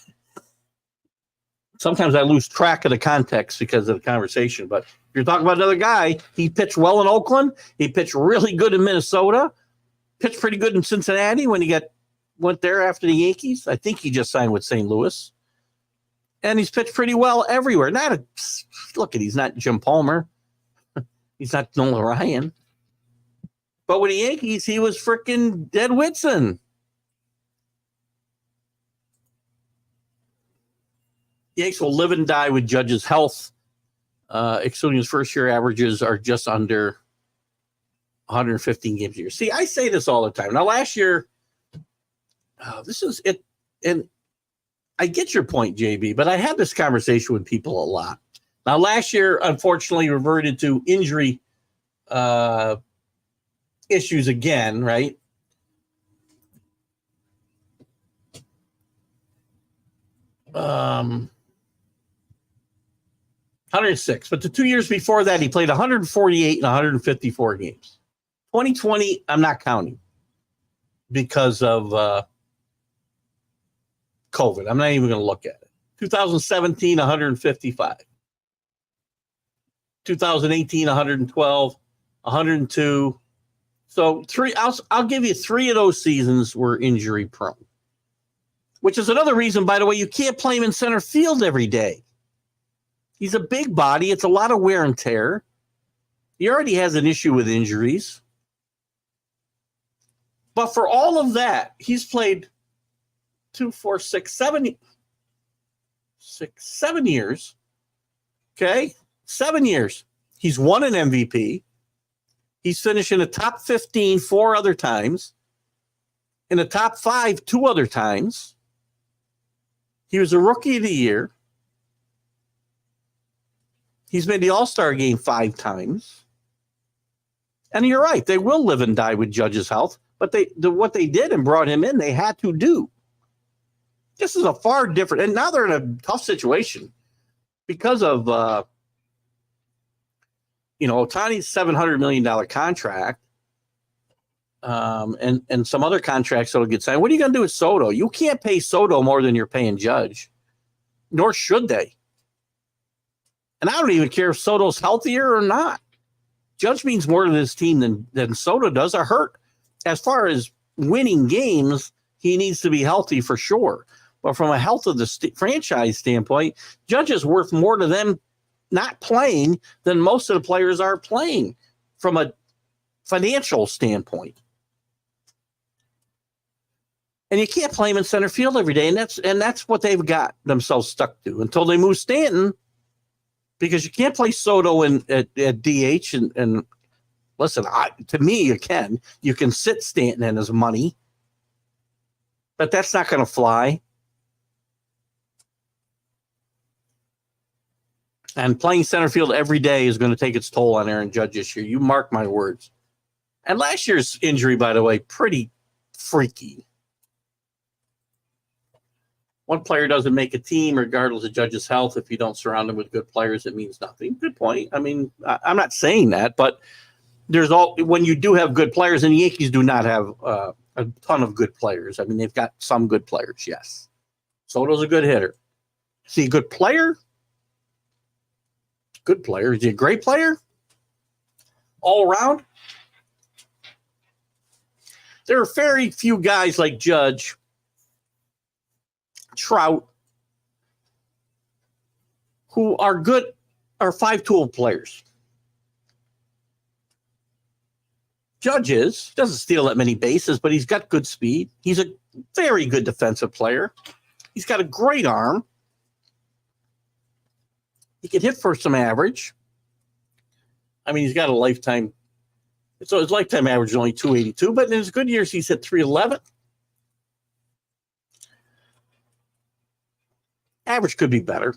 lose track of the context because of the conversation. But if you're talking about another guy, he pitched well in Oakland. He pitched really good in Minnesota. Pitched pretty good in Cincinnati when he went there after the Yankees. I think he just signed with St. Louis. And he's pitched pretty well everywhere. He's not Jim Palmer. He's not Nolan Ryan. But with the Yankees, he was freaking Ed Whitson. Yankees will live and die with Judge's health, excluding his first-year averages are just under 115 games a year. See, I say this all the time. Now, last year, this is it, and I get your point, JB, but I have this conversation with people a lot. Now, last year, unfortunately, reverted to injury issues again, right? Um, 106. But the 2 years before that, he played 148 and 154 games. 2020, I'm not counting because of COVID. I'm not even going to look at it. 2017, 155. 2018, 112, 102. So I'll give you 3 of those seasons were injury prone, which is another reason, by the way, you can't play him in center field every day. He's a big body. It's a lot of wear and tear. He already has an issue with injuries. But for all of that, he's played 7 years. Okay? 7 years. He's won an MVP. He's finished in the top 15 4 other times. In the top 5 2 other times. He was a Rookie of the Year. He's made the All-Star game 5 times. And you're right. They will live and die with Judge's health. But what they did and brought him in, they had to do. This is a far different. And now they're in a tough situation because of, Ohtani's $700 million contract and some other contracts that will get signed. What are you going to do with Soto? You can't pay Soto more than you're paying Judge, nor should they. And I don't even care if Soto's healthier or not. Judge means more to this team than Soto does. Or hurt. As far as winning games, he needs to be healthy for sure. But from a health of the franchise standpoint, Judge is worth more to them not playing than most of the players are playing from a financial standpoint. And you can't play him in center field every day, and that's what they've got themselves stuck to until they move Stanton. because you can't play Soto at DH. And listen, to me, you can. You can sit Stanton in his money, but that's not going to fly. And playing center field every day is going to take its toll on Aaron Judge this year. You mark my words. And last year's injury, by the way, pretty freaky. One player doesn't make a team regardless of Judge's health. If you don't surround him with good players, it means nothing. Good point. I mean, I'm not saying that, but when you do have good players, and the Yankees do not have a ton of good players. I mean, they've got some good players, yes. Soto's a good hitter. Is he a good player? Good player. Is he a great player? All around? There are very few guys like Judge, Trout, who are good, are 5-tool players. Judge doesn't steal that many bases, but he's got good speed. He's a very good defensive player. He's got a great arm. He can hit for some average. I mean, he's got a lifetime. So his lifetime average is only 282, but in his good years, he's hit 311. Average could be better.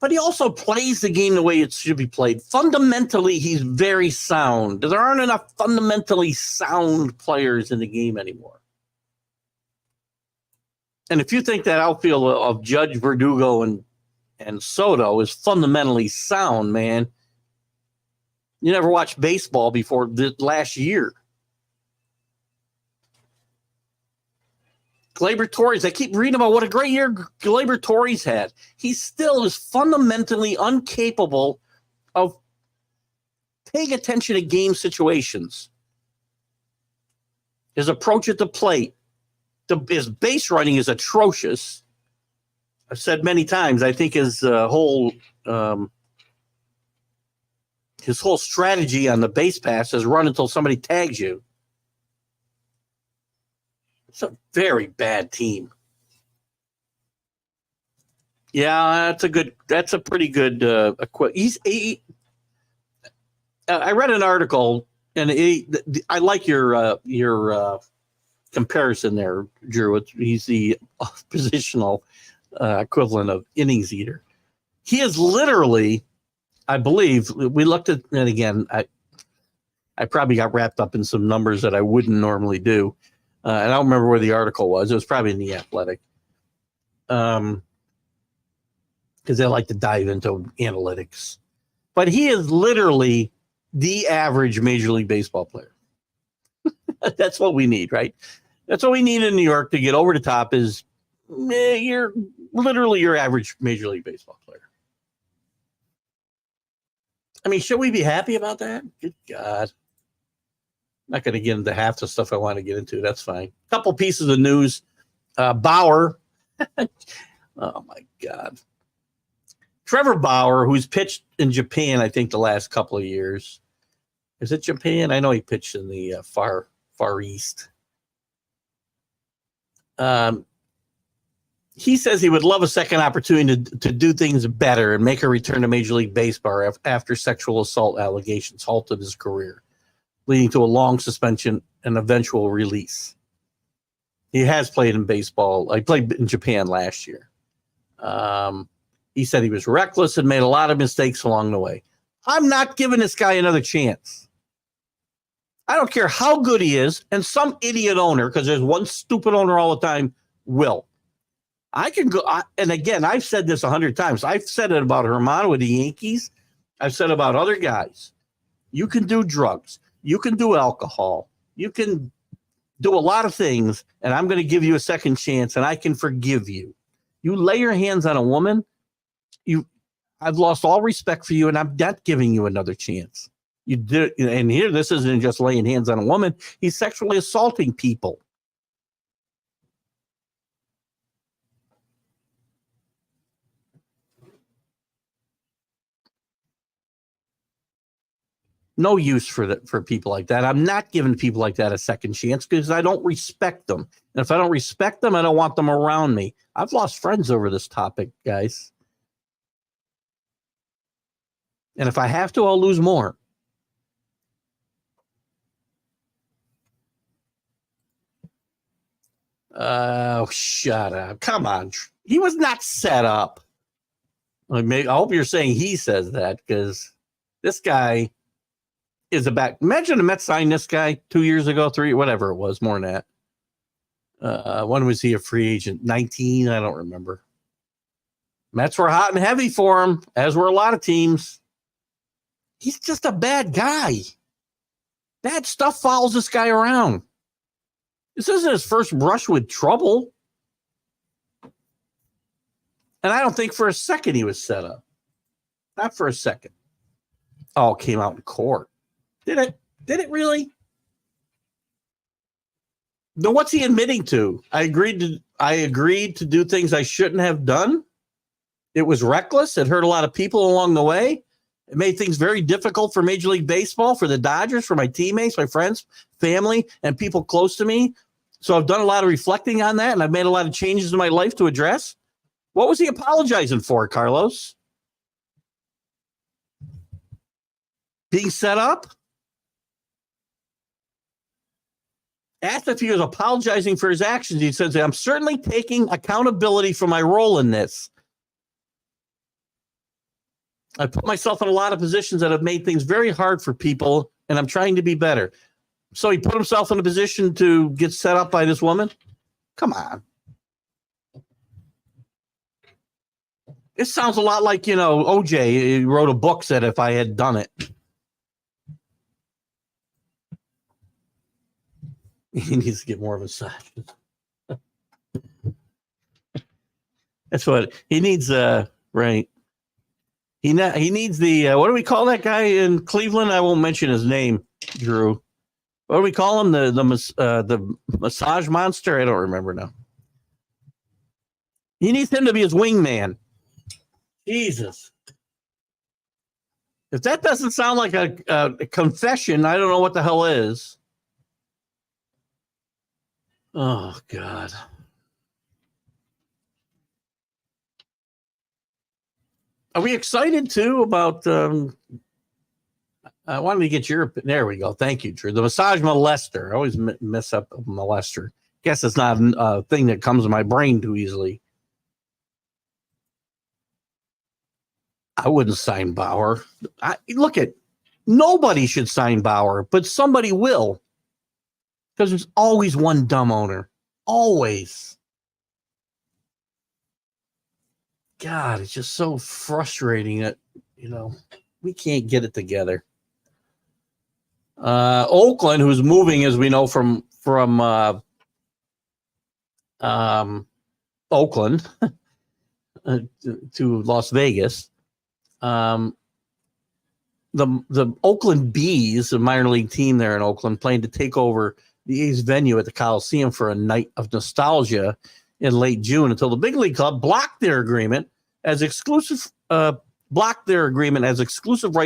But he also plays the game the way it should be played. Fundamentally, he's very sound. There aren't enough fundamentally sound players in the game anymore. And if you think that outfield of Judge, Verdugo, and Soto is fundamentally sound, man, you never watched baseball before this last year. Gleyber Torres, I keep reading about what a great year Gleyber Torres had. He still is fundamentally incapable of paying attention to game situations. His approach at the plate, his base running is atrocious. I've said many times, I think his whole strategy on the base pass is run until somebody tags you. It's a very bad team. Yeah, that's a pretty good I read an article, and I like your comparison there, Drew. He's the positional equivalent of innings eater. He is literally, I believe, we looked at, and again, I probably got wrapped up in some numbers that I wouldn't normally do. And I don't remember where the article was. It was probably in The Athletic. Because they like to dive into analytics. But he is literally the average Major League Baseball player. That's what we need, right? That's what we need in New York to get over the top is you're literally your average Major League Baseball player. I mean, should we be happy about that? Good God. Not going to get into half the stuff I want to get into. That's fine. A couple pieces of news. Bauer. Oh, my God. Trevor Bauer, who's pitched in Japan, I think, the last couple of years. Is it Japan? I know he pitched in the far east. He says he would love a second opportunity to do things better and make a return to Major League Baseball after sexual assault allegations halted his career, leading to a long suspension and eventual release. He has played in baseball. He played in Japan last year. He said he was reckless and made a lot of mistakes along the way. I'm not giving this guy another chance. I don't care how good he is, and some idiot owner, because there's one stupid owner all the time, will. I can go, and again, I've said this 100 times. I've said it about Herman with the Yankees. I've said about other guys. You can do drugs. You can do alcohol. You can do a lot of things, and I'm going to give you a second chance, and I can forgive you. You lay your hands on a woman, I've lost all respect for you, and I'm not giving you another chance. You did, and here, this isn't just laying hands on a woman. He's sexually assaulting people. No use for people like that. I'm not giving people like that a second chance because I don't respect them. And if I don't respect them, I don't want them around me. I've lost friends over this topic, guys. And if I have to, I'll lose more. Oh, shut up. Come on. He was not set up. I hope you're saying he says that, because this guy is about. Imagine the Mets signed this guy 2 years ago, 3, whatever it was, more than that. When was he a free agent? 19? I don't remember. Mets were hot and heavy for him, as were a lot of teams. He's just a bad guy. Bad stuff follows this guy around. This isn't his first brush with trouble. And I don't think for a second he was set up. Not for a second. Oh, it came out in court. Did it? Did it really? No, what's he admitting to? I agreed to do things I shouldn't have done. It was reckless. It hurt a lot of people along the way. It made things very difficult for Major League Baseball, for the Dodgers, for my teammates, my friends, family, and people close to me. So I've done a lot of reflecting on that, and I've made a lot of changes in my life to address. What was he apologizing for, Carlos? Being set up? Asked if he was apologizing for his actions, he says, I'm certainly taking accountability for my role in this. I put myself in a lot of positions that have made things very hard for people, and I'm trying to be better. So he put himself in a position to get set up by this woman? Come on. This sounds a lot like, OJ wrote a book, said if I had done it. He needs to get more of a massage. That's what he needs, right. He needs the, what do we call that guy in Cleveland? I won't mention his name, Drew. What do we call him? The massage monster? I don't remember now. He needs him to be his wingman. Jesus. If that doesn't sound like a confession, I don't know what the hell is. Oh, God. Are we excited, too, about... I wanted to get your... There we go. Thank you, Drew. The massage molester. I always mess up molester. Guess it's not a thing that comes to my brain too easily. I wouldn't sign Bauer. Nobody should sign Bauer, but somebody will. Because there's always one dumb owner. Always. God, it's just so frustrating that, we can't get it together. Oakland, who's moving, as we know, from Oakland to Las Vegas. The Oakland Bees, a minor league team there in Oakland, plan to take over the A's venue at the Coliseum for a night of nostalgia in late June until the big league club blocked their agreement as exclusive right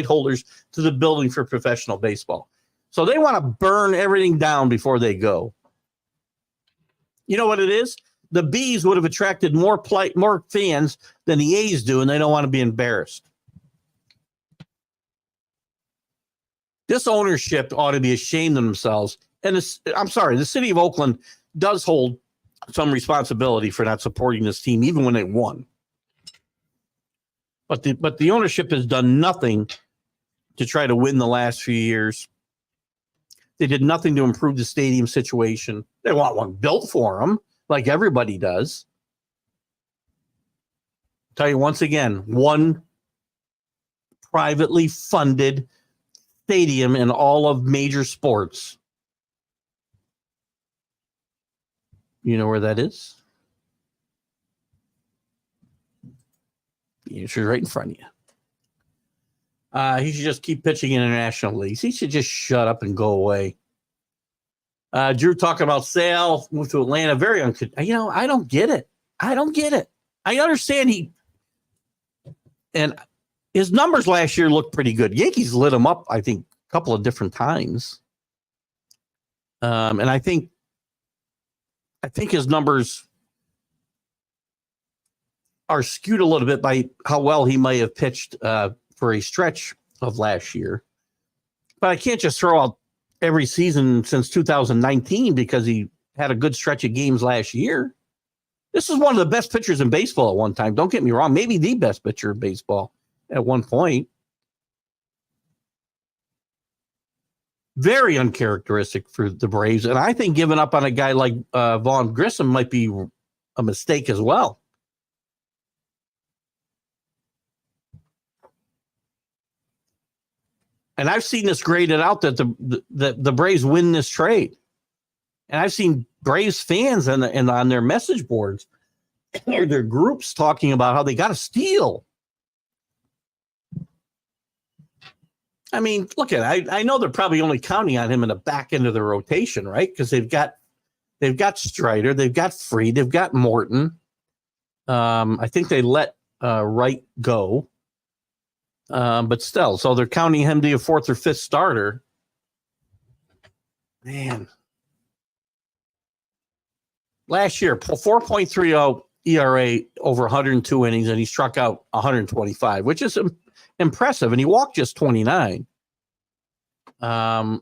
holders to the building for professional baseball. So they want to burn everything down before they go. You know what it is? The Bees would have attracted more fans than the A's do, and they don't want to be embarrassed. This ownership ought to be ashamed of themselves. And the city of Oakland does hold some responsibility for not supporting this team, even when they won. But the ownership has done nothing to try to win the last few years. They did nothing to improve the stadium situation. They want one built for them, like everybody does. I'll tell you once again, one privately funded stadium in all of major sports. You know where that is? The answer's right in front of you. He should just keep pitching in international leagues. He should just shut up and go away. Drew talking about Sale, moved to Atlanta. Very I don't get it. I understand and his numbers last year looked pretty good. Yankees lit him up, I think, a couple of different times. And I think his numbers are skewed a little bit by how well he may have pitched for a stretch of last year. But I can't just throw out every season since 2019 because he had a good stretch of games last year. This is one of the best pitchers in baseball at one time. Don't get me wrong. Maybe the best pitcher in baseball at one point. Very uncharacteristic for the Braves. And I think giving up on a guy like Vaughn Grissom might be a mistake as well. And I've seen this graded out that the Braves win this trade. And I've seen Braves fans and on their message boards or their groups talking about how they got to steal. I mean, look at it. I know they're probably only counting on him in the back end of the rotation, right? Because they've got Strider, they've got Fried, they've got Morton. I think they let Wright go, but still, so they're counting him to be a fourth or fifth starter. Man, last year 4.30 ERA over 102 innings, and he struck out 125, which is impressive, and he walked just 29. So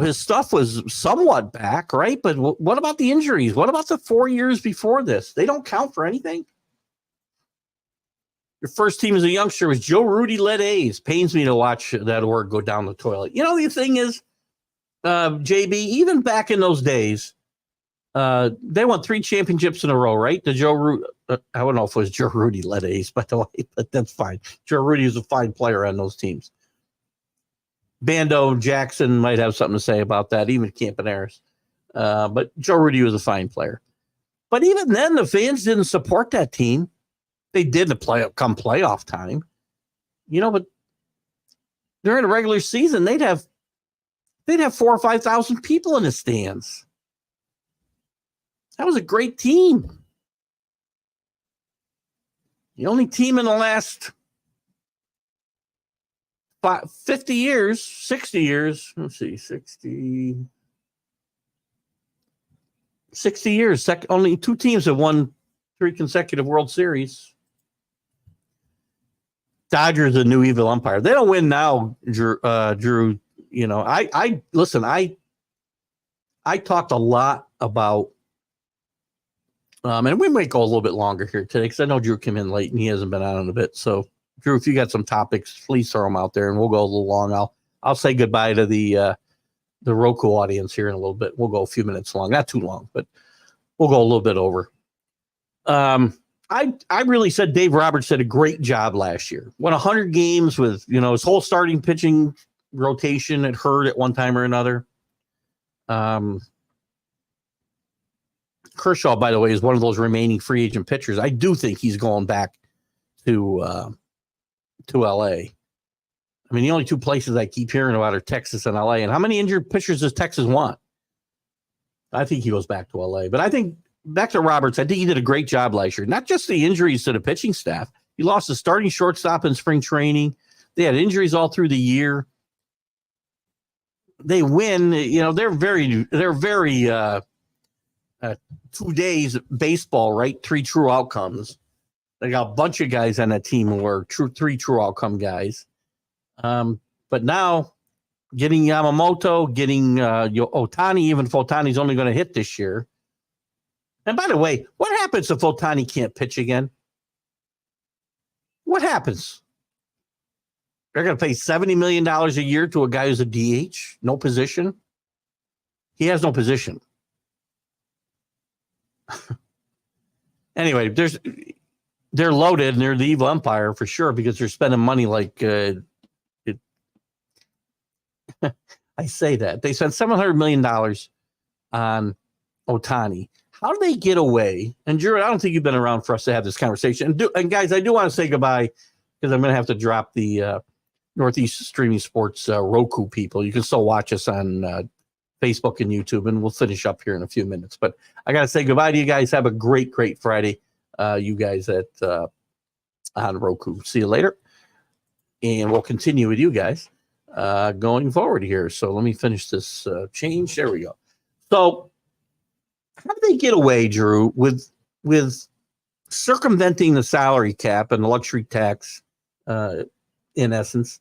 his stuff was somewhat back, right? But what about the injuries? What about the 4 years before this? They don't count for anything. Your first team as a youngster was Joe Rudy led A's. Pains me to watch that org go down the toilet. You know, the thing is, JB, even back in those days, they won 3 championships in a row, right? The Joe Rudy, I don't know if it was Joe Rudy led A's, by the way, but that's fine. Joe Rudy is a fine player on those teams. Bando Jackson might have something to say about that, even Campaneris. But Joe Rudy was a fine player. But even then, the fans didn't support that team. They did come playoff time. You know, but during the regular season, they'd have 4,000 or 5,000 people in the stands. That was a great team. The only team in the last 50 years, 60 years, let's see, 60 years, only 2 teams have won 3 consecutive World Series. Dodgers, a new evil umpire. They don't win now, Drew. You know, I listen, I talked a lot about, and we might go a little bit longer here today because I know Drew came in late and he hasn't been on in a bit. So, Drew, if you got some topics, please throw them out there, and we'll go a little long. I'll say goodbye to the Roku audience here in a little bit. We'll go a few minutes long, not too long, but we'll go a little bit over. I really said Dave Roberts did a great job last year. Won 100 games with, you know, his whole starting pitching rotation had hurt at one time or another. Kershaw, by the way, is one of those remaining free agent pitchers. I do think he's going back to LA. I mean, the only 2 places I keep hearing about are Texas and LA. And how many injured pitchers does Texas want? I think he goes back to LA. But I think back to Roberts, I think he did a great job last year. Not just the injuries to the pitching staff. He lost the starting shortstop in spring training. They had injuries all through the year. They win. You know, they're very 2 days baseball, right? 3 true outcomes. They got a bunch of guys on that team who are 3 true outcome guys. But now getting Yamamoto, getting Ohtani, even if Ohtani's only going to hit this year. And by the way, what happens if Ohtani can't pitch again? What happens? They're going to pay $70 million a year to a guy who's a DH, no position. He has no position. Anyway, they're loaded and they're the evil empire for sure because they're spending money like I say that. They spent $700 million on Ohtani. How do they get away? And Drew, I don't think you've been around for us to have this conversation. And guys, I do want to say goodbye because I'm going to have to drop the Northeast Streaming Sports Roku people. You can still watch us on Facebook and YouTube, and we'll finish up here in a few minutes. But I got to say goodbye to you guys. Have a great Friday, you guys on Roku. See you later. And we'll continue with you guys going forward here. So let me finish this change. There we go. So how do they get away, Drew, with circumventing the salary cap and the luxury tax in essence,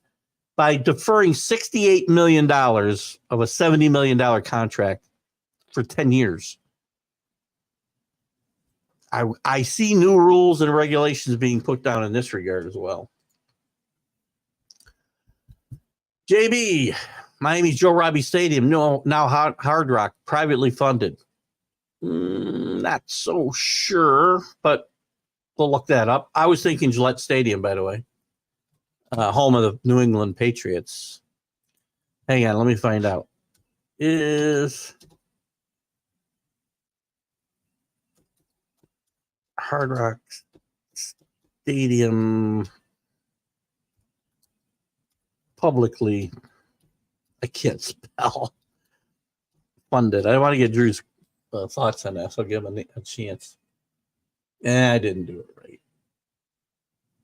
by deferring $68 million of a $70 million contract for 10 years. I see new rules and regulations being put down in this regard as well. JB, Miami's Joe Robbie Stadium, now Hard Rock, privately funded. Not so sure, but we'll look that up. I was thinking Gillette Stadium, by the way, home of the New England Patriots. Hang on, let me find out. Is Hard Rock Stadium publicly, I can't spell, funded? I want to get Drew's thoughts on that, so I'll give him a chance. I didn't do it right.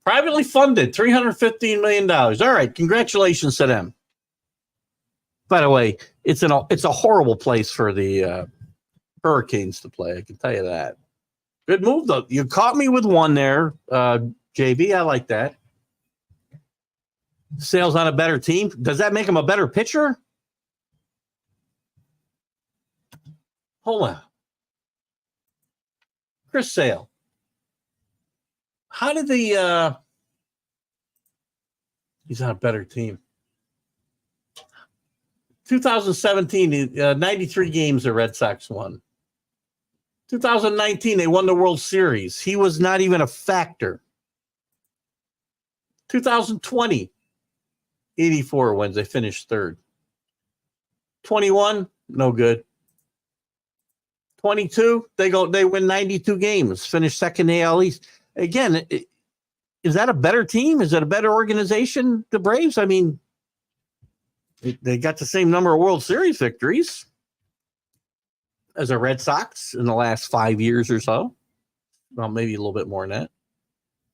Privately funded, $315 million. All right, congratulations to them. By the way, it's a horrible place for the Hurricanes to play. I can tell you that. Good move, though. You caught me with one there, JB. I like that. Sale's on a better team. Does that make him a better pitcher? Hold on. Chris Sale. How did the he's on a better team. 2017, 93 games the Red Sox won. 2019, they won the World Series. He was not even a factor. 2020, 84 wins. They finished third. 21, no good. 22, they win 92 games, finish second AL East. Again, is that a better team? Is it a better organization, the Braves? I mean, they got the same number of World Series victories as the Red Sox in the last 5 years or so. Well, maybe a little bit more than that.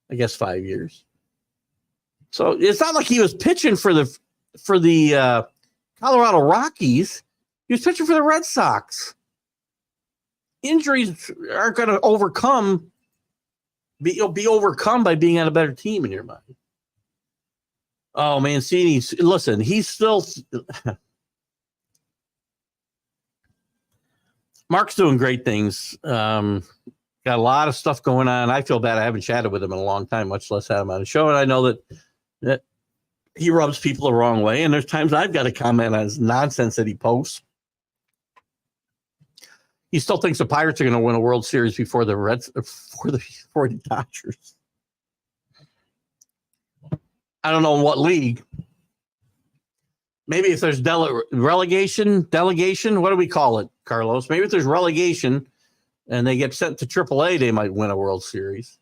I guess 5 years. So it's not like he was pitching for the Colorado Rockies. He was pitching for the Red Sox. Injuries aren't going to be overcome by being on a better team in your mind. Oh, Mancini, listen, he's still Mark's doing great things. Got a lot of stuff going on. I feel bad I haven't chatted with him in a long time, much less had him on the show. And I know that he rubs people the wrong way. And there's times I've got to comment on his nonsense that he posts. He still thinks the Pirates are going to win a World Series before the Dodgers. I don't know in what league. Maybe if there's delegation, what do we call it, Carlos? Maybe if there's relegation and they get sent to AAA, they might win a World Series.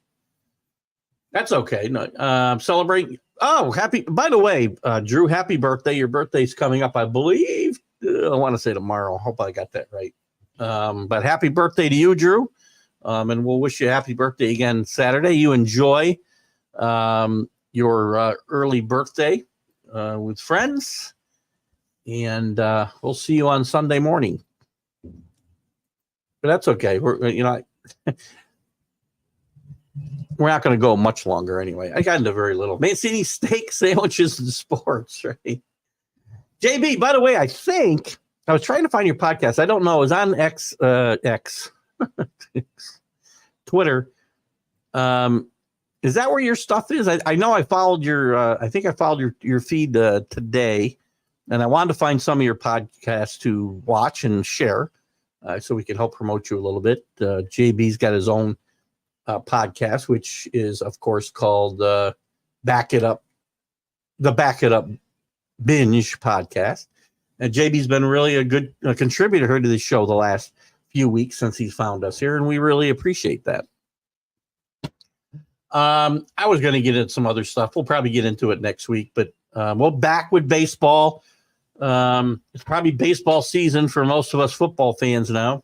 That's okay. No, celebrate. Oh, by the way, Drew, happy birthday. Your birthday's coming up, I believe. I want to say tomorrow. I hope I got that right. But happy birthday to you, Drew. And we'll wish you a happy birthday again Saturday. You enjoy your early birthday with friends. And we'll see you on Sunday morning. But that's okay. We're not going to go much longer anyway. I got into very little. Mancini steak sandwiches and sports, right? JB, by the way, I think I was trying to find your podcast. I don't know. It's on X, Twitter. Is that where your stuff is? I know I followed I think I followed your feed today, and I wanted to find some of your podcasts to watch and share so we can help promote you a little bit. JB's got his own podcast, which is, of course, called Back It Up, the Back It Up Binge podcast. And JB's been really a good contributor to the show the last few weeks since he's found us here, and we really appreciate that. I was going to get into some other stuff. We'll probably get into it next week, but we'll back with baseball. It's probably baseball season for most of us football fans now.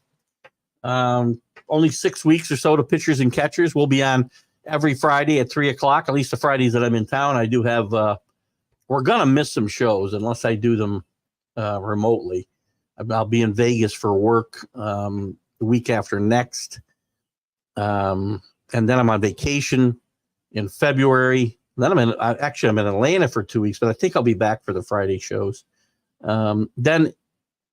Only 6 weeks or so to pitchers and catchers. We'll be on every Friday at 3:00, at least the Fridays that I'm in town. I do have, we're going to miss some shows unless I do them remotely. I'll be in Vegas for work the week after next. And then I'm on vacation in February. Then I'm in Atlanta for 2 weeks, but I think I'll be back for the Friday shows. Then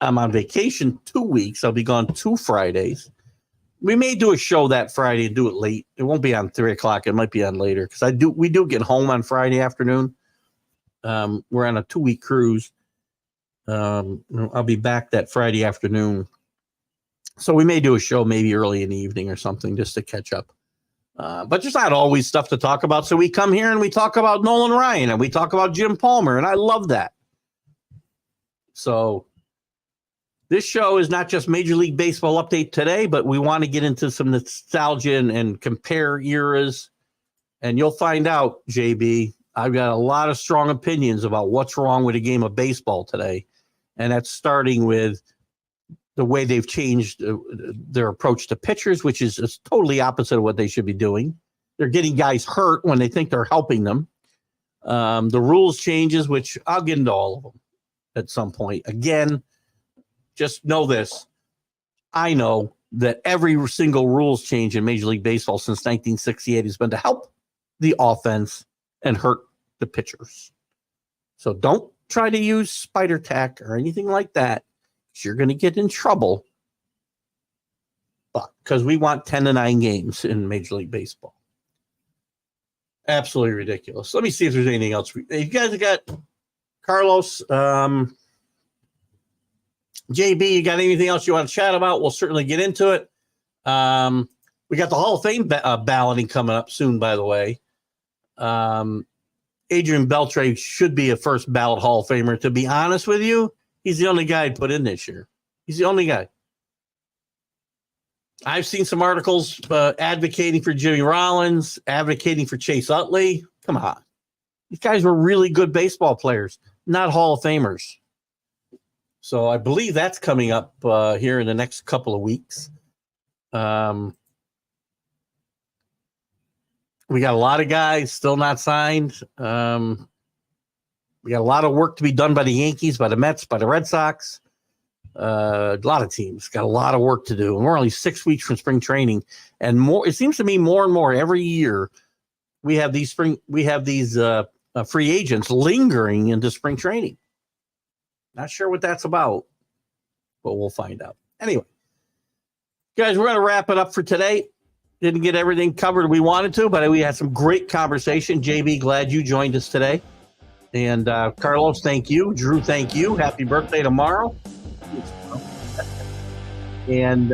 I'm on vacation 2 weeks. I'll be gone 2 Fridays. We may do a show that Friday and do it late. It won't be on 3 o'clock. It might be on later because we do get home on Friday afternoon. We're on a 2-week cruise. I'll be back that Friday afternoon. So we may do a show maybe early in the evening or something just to catch up. But there's not always stuff to talk about. So we come here and we talk about Nolan Ryan and we talk about Jim Palmer, and I love that. So this show is not just Major League Baseball update today, but we want to get into some nostalgia and compare eras. And you'll find out, JB, I've got a lot of strong opinions about what's wrong with the game of baseball today. And that's starting with the way they've changed their approach to pitchers, which is totally opposite of what they should be doing. They're getting guys hurt when they think they're helping them. The rules changes, which I'll get into all of them at some point. Again, just know this. I know that every single rules change in Major League Baseball since 1968 has been to help the offense and hurt the pitchers. So don't try to use spider tack or anything like that. You're going to get in trouble, but because we want 10-9 games in Major League Baseball. Absolutely ridiculous. Let me see if there's anything else. You guys got Carlos, JB, you got anything else you want to chat about? We'll certainly get into it. We got the Hall of Fame balloting coming up soon, by the way. Adrian Beltre should be a first ballot Hall of Famer. To be honest with you, he's the only guy I'd put in this year. He's the only guy. I've seen some articles advocating for Jimmy Rollins, advocating for Chase Utley. Come on. These guys were really good baseball players, not Hall of Famers. So I believe that's coming up here in the next couple of weeks. We got a lot of guys still not signed. We got a lot of work to be done by the Yankees, by the Mets, by the Red Sox. A lot of teams got a lot of work to do. And we're only 6 weeks from spring training. And more, it seems to me more and more every year we have these free agents lingering into spring training. Not sure what that's about, but we'll find out. Anyway, guys, we're going to wrap it up for today. Didn't get everything covered we wanted to, but we had some great conversation. JB, glad you joined us today. And Carlos, thank you. Drew, thank you. Happy birthday tomorrow. And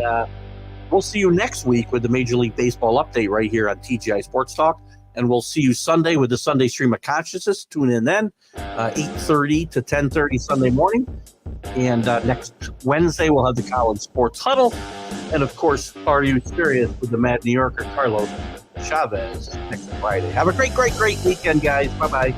we'll see you next week with the Major League Baseball update right here on TGI Sports Talk. And we'll see you Sunday with the Sunday Stream of Consciousness. Tune in then, 8:30 to 10:30 Sunday morning. And next Wednesday, we'll have the College Sports Huddle. And, of course, Are You Serious with the Mad New Yorker, Carlos Chavez, next Friday. Have a great, great, great weekend, guys. Bye-bye.